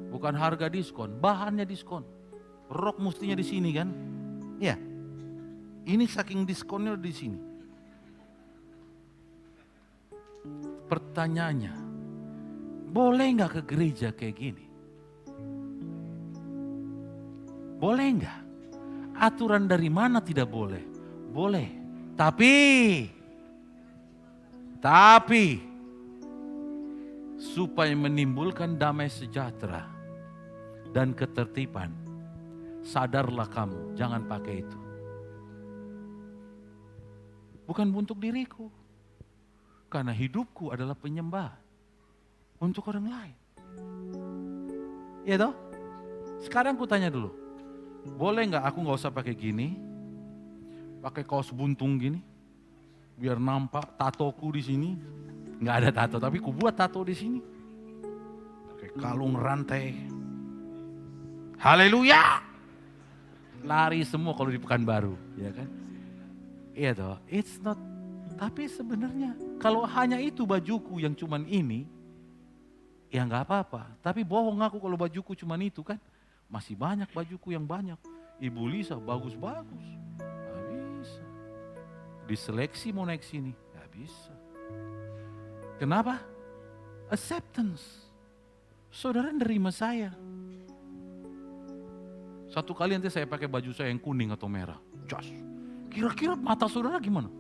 Bukan harga diskon, bahannya diskon. Rok mestinya di sini kan? Ya. Ini saking diskonnya di sini. Pertanyaannya, boleh nggak ke gereja kayak gini? Boleh nggak? Aturan dari mana tidak boleh? Boleh. Tapi supaya menimbulkan damai sejahtera dan ketertiban, sadarlah kamu, jangan pakai itu. Bukan untuk diriku, karena hidupku adalah penyembahan untuk orang lain. Ya toh? Sekarang ku tanya dulu, boleh nggak aku nggak usah pakai gini, pakai kaos buntung gini, biar nampak tatoku di sini? Nggak ada tato, tapi ku buat tato di sini. Pakai kalung rantai. Haleluya! Lari semua kalau di Pekanbaru, ya kan? Iya toh, it's not. Tapi sebenarnya kalau hanya itu bajuku yang cuman ini, ya nggak apa-apa. Tapi bohong aku kalau bajuku cuman itu kan. Masih banyak bajuku yang banyak. Ibu Lisa bagus-bagus. Gak bisa. Diseleksi mau naik sini. Gak bisa. Kenapa? Acceptance. Saudara nerima saya. Satu kali nanti saya pakai baju saya yang kuning atau merah. Jos. Kira-kira mata saudara gimana?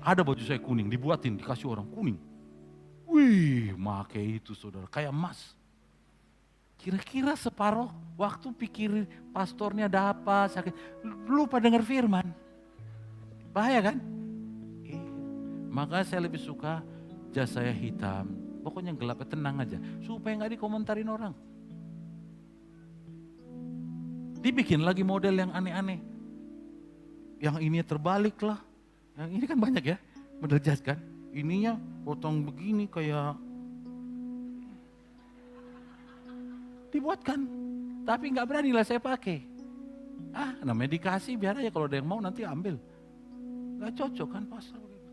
Ada baju saya kuning, dibuatin, dikasih orang kuning. Wih, make itu saudara, kayak emas. Kira-kira separuh waktu pikirin pastornya ada apa, sakit. Lupa dengar firman. Bahaya kan? Makanya saya lebih suka jas saya hitam. Pokoknya gelap, tenang aja. Supaya gak dikomentarin orang. Dibikin lagi model yang aneh-aneh. Yang ini terbalik lah. Yang ini kan banyak ya, model jas kan. Ininya potong begini kayak dibuatkan, tapi nggak berani lah saya pakai. Namanya dikasih, biar aja kalau ada yang mau nanti ambil. Nggak cocok kan pastor begitu.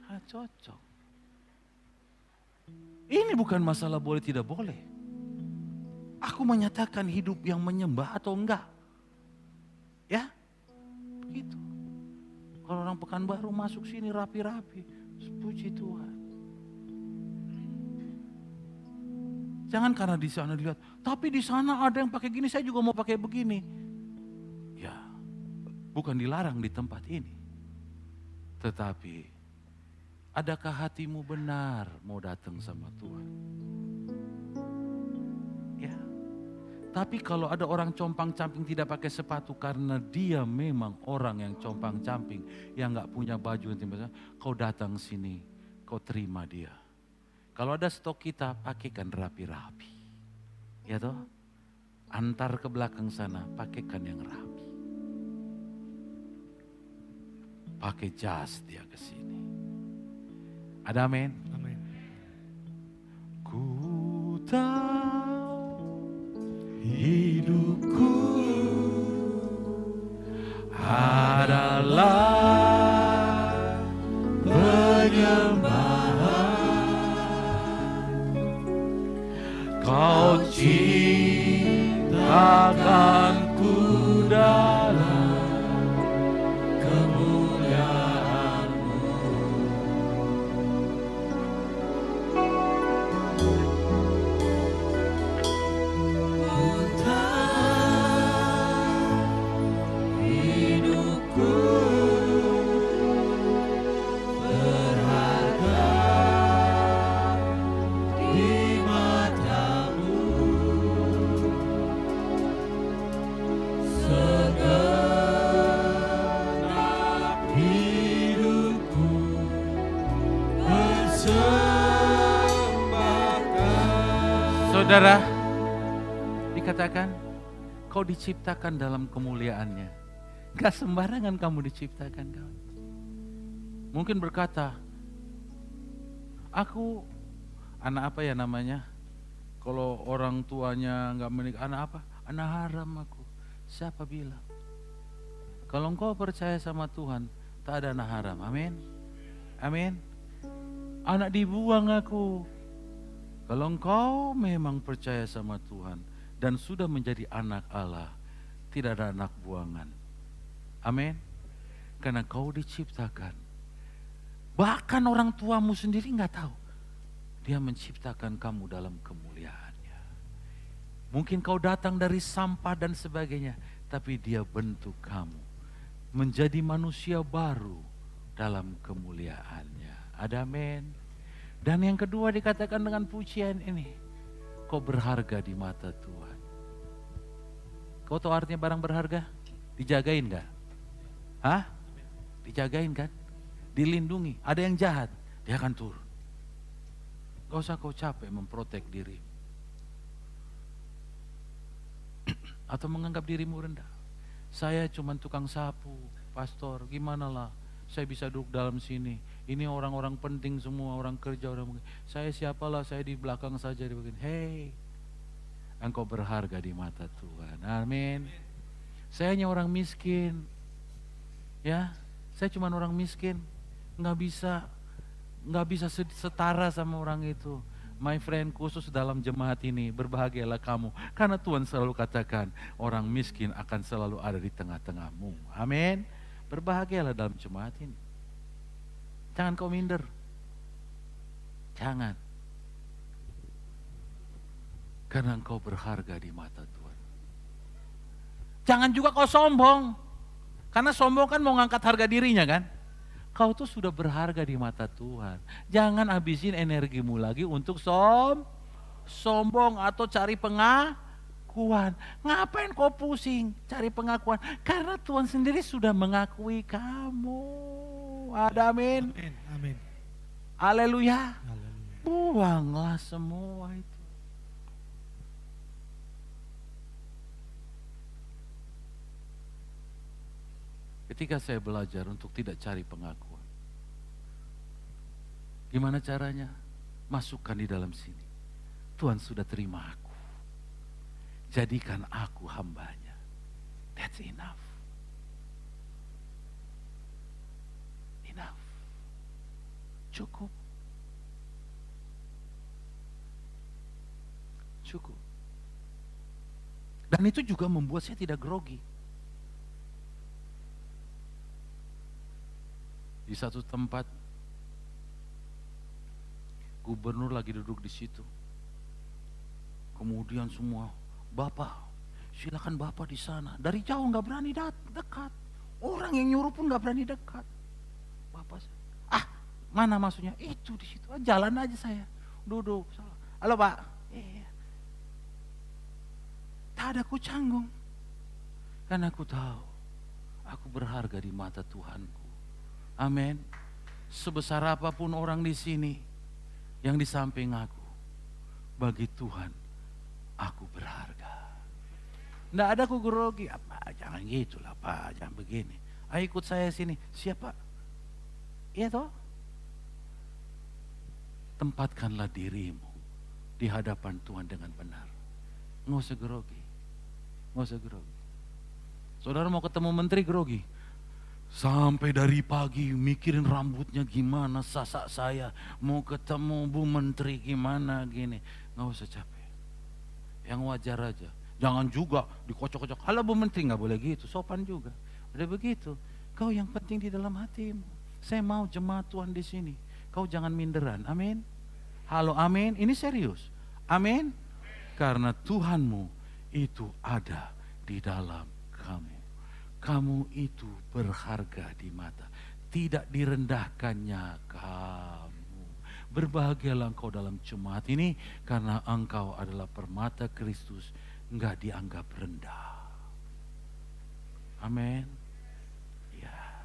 Nggak cocok. Ini bukan masalah boleh tidak boleh. Aku menyatakan hidup yang menyembah atau enggak. Ya, begitu. Kalau orang Pekanbaru masuk sini rapi-rapi, puji Tuhan. Jangan karena di sana dilihat, tapi di sana ada yang pakai gini, saya juga mau pakai begini. Ya, bukan dilarang di tempat ini. Tetapi, adakah hatimu benar mau datang sama Tuhan? Ya. Tapi kalau ada orang compang-camping tidak pakai sepatu karena dia memang orang yang compang-camping, yang gak punya baju, kau datang sini, kau terima dia. Kalau ada stok kita, pakaikan rapi-rapi. Ya toh? Antar ke belakang sana, pakaikan yang rapi. Pakai jas dia ke sini. Ada amin? Amin. Ku tahu hidupku adalah penyembahan. Kau ciptakanku dalam kemuliaan-Mu. Hidupku berharga di mata-Mu. Saudara, dikatakan kau diciptakan dalam kemuliaannya. Gak sembarangan kamu diciptakan, kawan. Mungkin berkata, aku anak apa ya namanya? Kalau orang tuanya gak menikah, anak apa? Anak haram aku. Siapa bilang? Kalau engkau percaya sama Tuhan, tak ada anak haram. Amin. Amin. Anak dibuang aku. Kalau engkau memang percaya sama Tuhan dan sudah menjadi anak Allah, tidak ada anak buangan. Amin. Karena kau diciptakan. Bahkan orang tuamu sendiri nggak tahu. Dia menciptakan kamu dalam kemuliaannya. Mungkin kau datang dari sampah dan sebagainya, tapi dia bentuk kamu menjadi manusia baru dalam kemuliaannya. Ada amin. Dan yang kedua dikatakan dengan pujian ini, kau berharga di mata Tuhan. Kau tahu artinya barang berharga? Dijagain gak? Hah? Dijagain kan? Dilindungi. Ada yang jahat, dia akan turun. Gak usah kau capek memprotek diri. Atau menganggap dirimu rendah. Saya cuma tukang sapu, pastor, gimana lah. Saya bisa duduk dalam sini. Ini orang-orang penting semua, orang kerja, orang. Saya siapalah, saya di belakang saja di bagian. Hey, engkau berharga di mata Tuhan. Amin. Saya hanya orang miskin. Ya, saya cuma orang miskin. Nggak bisa setara sama orang itu. My friend, khusus dalam jemaat ini, berbahagialah kamu. Karena Tuhan selalu katakan, orang miskin akan selalu ada di tengah-tengahmu. Amin. Berbahagialah dalam jemaat ini. Jangan kau minder. Jangan. Karena engkau berharga di mata Tuhan. Jangan juga kau sombong. Karena sombong kan mau ngangkat harga dirinya kan. Kau tuh sudah berharga di mata Tuhan. Jangan habisin energimu lagi untuk sombong atau cari pengakuan. Ngapain kau pusing cari pengakuan? Karena Tuhan sendiri sudah mengakui kamu. Ada amin. Amin. Amin. Haleluya. Haleluya. Buanglah semua itu. Ketika saya belajar untuk tidak cari pengakuan. Gimana caranya? Masukkan di dalam sini. Tuhan sudah terima aku. Jadikan aku hambanya. That's enough. Enough. Cukup. Cukup. Dan itu juga membuat saya tidak grogi. Di satu tempat, gubernur lagi duduk di situ. Kemudian semua, Bapak, silakan Bapak di sana. Dari jauh nggak berani dekat. Orang yang nyuruh pun nggak berani dekat. Bapak, mana maksudnya? Itu di situ. Jalan aja saya, duduk. Halo Pak. Iya. Tak ada ku canggung. Karena aku tahu, aku berharga di mata Tuhanku. Amin. Sebesar apapun orang di sini yang di samping aku, bagi Tuhan aku berharga. Nggak ada ku grogi. Apa? Jangan gitulah Pak, jangan begini. Ayo ikut saya sini. Siapa? Iya toh? Tempatkanlah dirimu di hadapan Tuhan dengan benar. Nggak usah grogi. Nggak usah grogi. Saudara mau ketemu menteri grogi. Sampai dari pagi mikirin rambutnya gimana, sasak saya. Mau ketemu Bu Menteri gimana gini. Nggak usah capek. Yang wajar aja. Jangan juga dikocok-kocok. Halo Bu Menteri, nggak boleh gitu, sopan juga. Udah begitu. Kau yang penting di dalam hatimu. Saya mau jemaat Tuhan di sini. Kau jangan minderan. Amin. Halo amin. Ini serius. Amin. Karena Tuhanmu itu ada di dalam kamu. Kamu itu berharga di mata. Tidak direndahkannya kamu. Berbahagialah engkau dalam jemaat ini. Karena engkau adalah permata Kristus. Enggak dianggap rendah. Amin. Ya.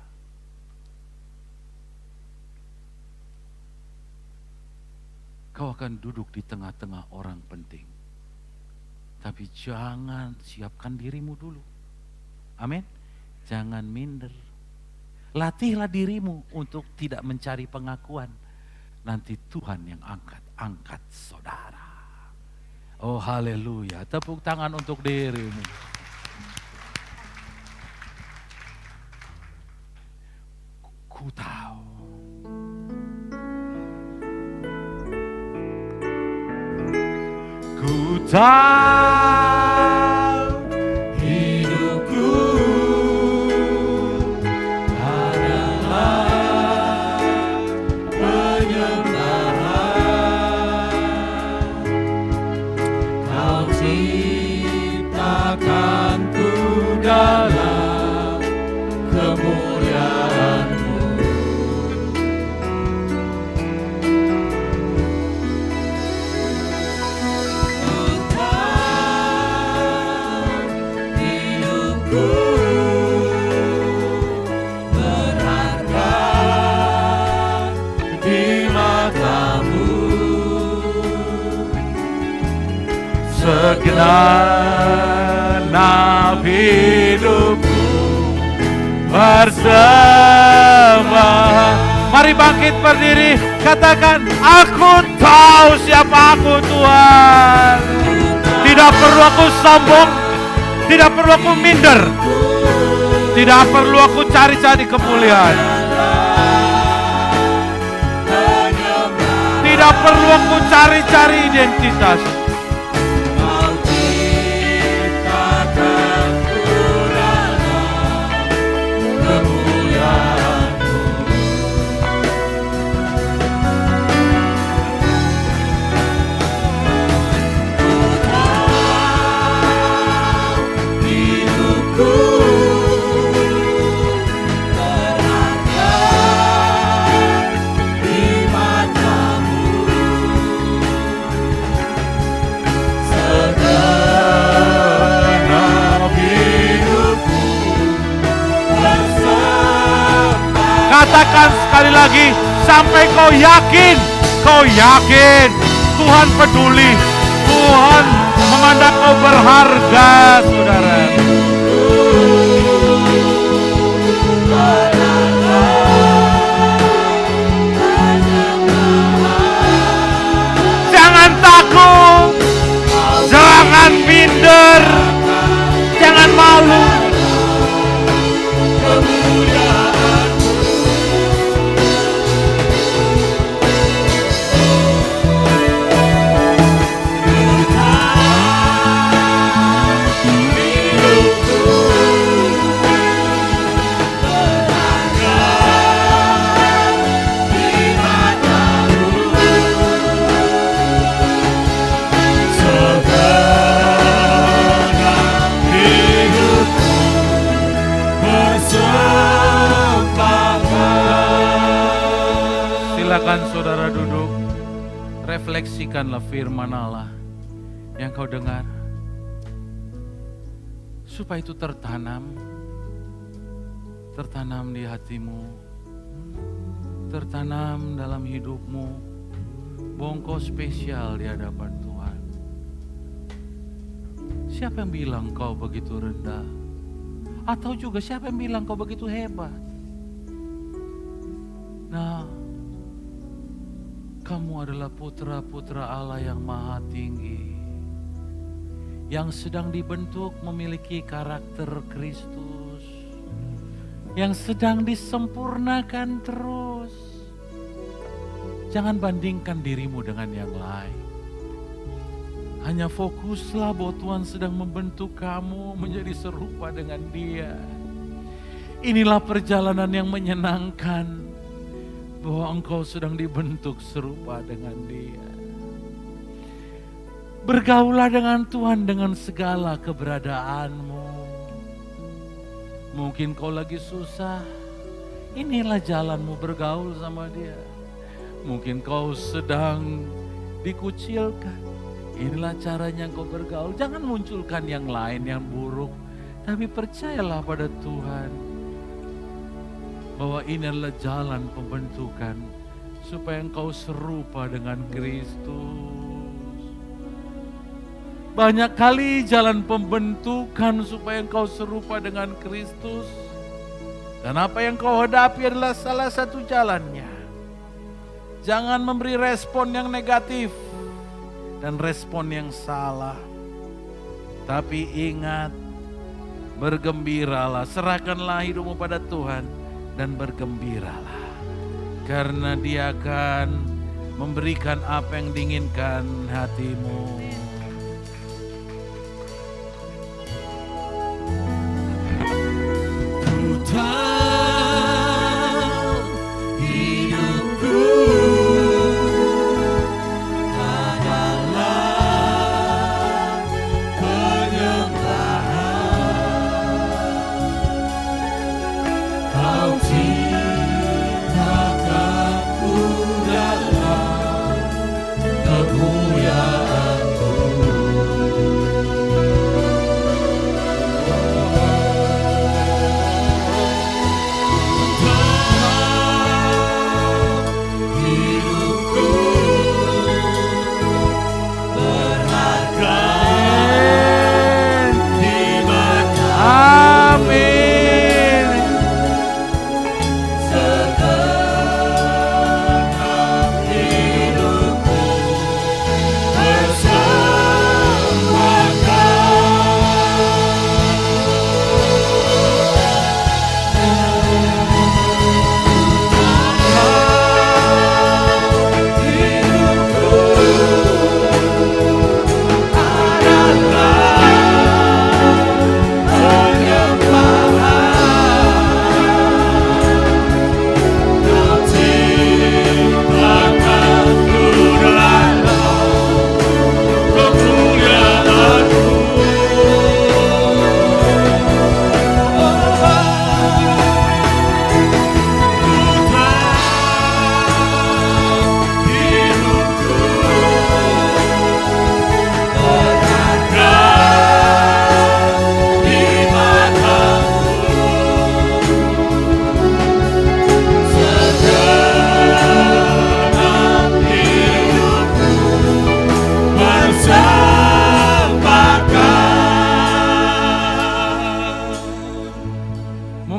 Kau akan duduk di tengah-tengah orang penting. Tapi jangan, siapkan dirimu dulu. Amin. Jangan minder. Latihlah dirimu untuk tidak mencari pengakuan. Nanti Tuhan yang angkat saudara. Oh haleluya. Tepuk tangan untuk dirimu. Ku tahu. Ku tahu hidupku adalah penyembahan. Kau ciptakanku dalam kemuliaan-Mu. Segenap hidupku bersembah. Mari bangkit berdiri, katakan, aku tahu siapa aku Tuhan. Tidak perlu aku sombong, tidak perlu aku minder, tidak perlu aku cari-cari kemuliaan, tidak perlu aku cari-cari identitas. Katakan sekali lagi sampai kau yakin Tuhan peduli, Tuhan memandang kau berharga, saudara. Jangan takut, jangan minder, jangan malu. Silakan saudara duduk, refleksikanlah firman Allah yang kau dengar, supaya itu tertanam di hatimu, tertanam dalam hidupmu, bahwa engkau spesial di hadapan Tuhan. Siapa yang bilang kau begitu rendah? Atau juga siapa yang bilang kau begitu hebat? Nah, kamu adalah putra-putra Allah yang maha tinggi, yang sedang dibentuk memiliki karakter Kristus, yang sedang disempurnakan terus. Jangan bandingkan dirimu dengan yang lain. Hanya fokuslah bahwa Tuhan sedang membentuk kamu menjadi serupa dengan Dia. Inilah perjalanan yang menyenangkan, bahwa engkau sedang dibentuk serupa dengan Dia. Bergaulah dengan Tuhan dengan segala keberadaanmu. Mungkin kau lagi susah, inilah jalanmu bergaul sama Dia. Mungkin kau sedang dikucilkan, inilah caranya kau bergaul. Jangan munculkan yang lain yang buruk, tapi percayalah pada Tuhan bahwa ini adalah jalan pembentukan supaya engkau serupa dengan Kristus. Banyak kali jalan pembentukan supaya engkau serupa dengan Kristus. Dan apa yang kau hadapi adalah salah satu jalannya. Jangan memberi respon yang negatif dan respon yang salah. Tapi ingat, bergembiralah, serahkanlah hidupmu pada Tuhan dan bergembiralah. Karena Dia akan memberikan apa yang diinginkan hatimu.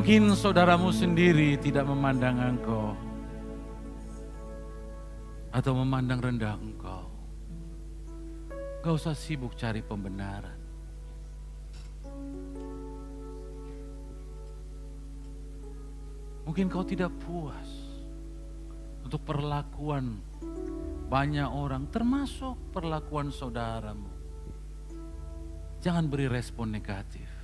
Mungkin saudaramu sendiri tidak memandang engkau atau memandang rendah engkau. Gak usah sibuk cari pembenaran. Mungkin kau tidak puas untuk perlakuan banyak orang, termasuk perlakuan saudaramu. Jangan beri respon negatif.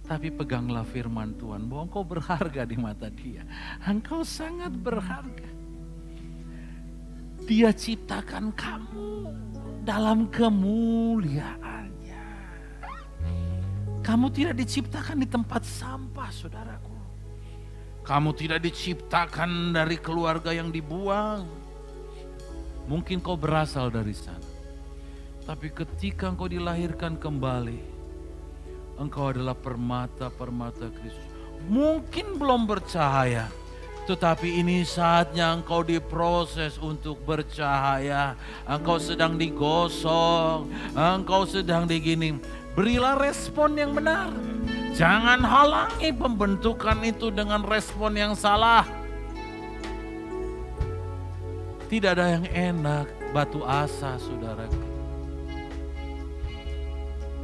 Tapi peganglah firman Tuhan bahwa engkau berharga di mata Dia. Engkau sangat berharga. Dia ciptakan kamu dalam kemuliaannya. Kamu tidak diciptakan di tempat sampah, saudaraku. Kamu tidak diciptakan dari keluarga yang dibuang. Mungkin kau berasal dari sana. Tapi ketika engkau dilahirkan kembali, engkau adalah permata-permata Kristus. Mungkin belum bercahaya, tetapi ini saatnya engkau diproses untuk bercahaya. Engkau sedang digosok, engkau sedang digini. Berilah respon yang benar. Jangan halangi pembentukan itu dengan respon yang salah. Tidak ada yang enak, batu asa, saudaraku.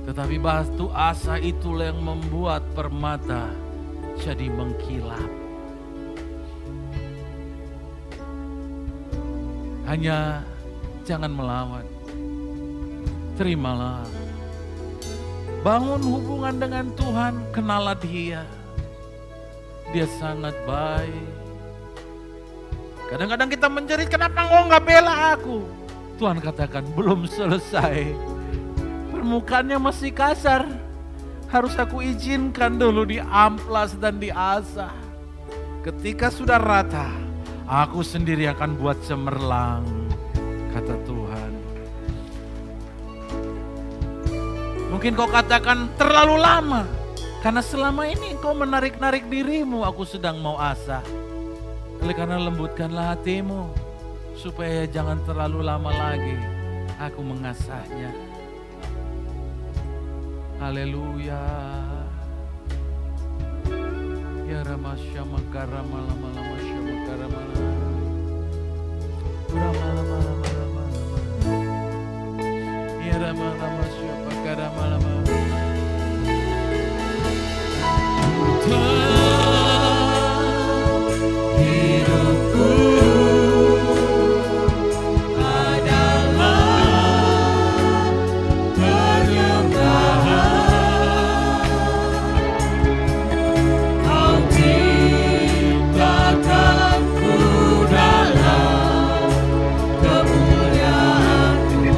Tetapi batu asa itulah yang membuat permata jadi mengkilap. Hanya jangan melawan. Terimalah. Bangun hubungan dengan Tuhan, kenalah Dia. Dia sangat baik. Kadang-kadang kita menjerit, kenapa engkau gak bela aku? Tuhan katakan, belum selesai. Permukaannya masih kasar. Harus aku izinkan dulu diamplas dan diasah. Ketika sudah rata, aku sendiri akan buat cemerlang, kata Tuhan. Mungkin kau katakan terlalu lama, karena selama ini kau menarik-narik dirimu, aku sedang mau asah. Oleh karena lembutkanlah hatimu, supaya jangan terlalu lama lagi aku mengasahnya. Haleluya. Ya Ramasya Makarama Lama Lama Syama Rama Lama Lama Lama Ya Rama Lama Syama Karama Lama. Hidupku adalah penyembahan. Kau ciptakanku dalam kemuliaan-Mu.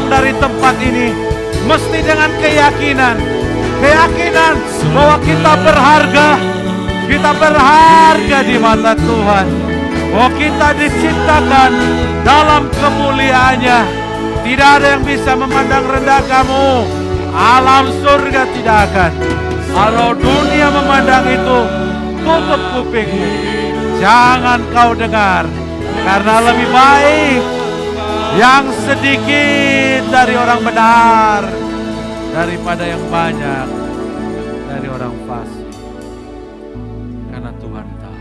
Dari tempat ini mesti dengan keyakinan bahwa kita berharga di mata Tuhan. Oh, kita diciptakan dalam kemuliaannya. Tidak ada yang bisa memandang rendah kamu. Alam surga tidak akan. Kalau dunia memandang itu, tutup kupingmu. Jangan kau dengar, karena lebih baik yang sedikit dari orang benar daripada yang banyak dari orang fasik. Karena Tuhan tahu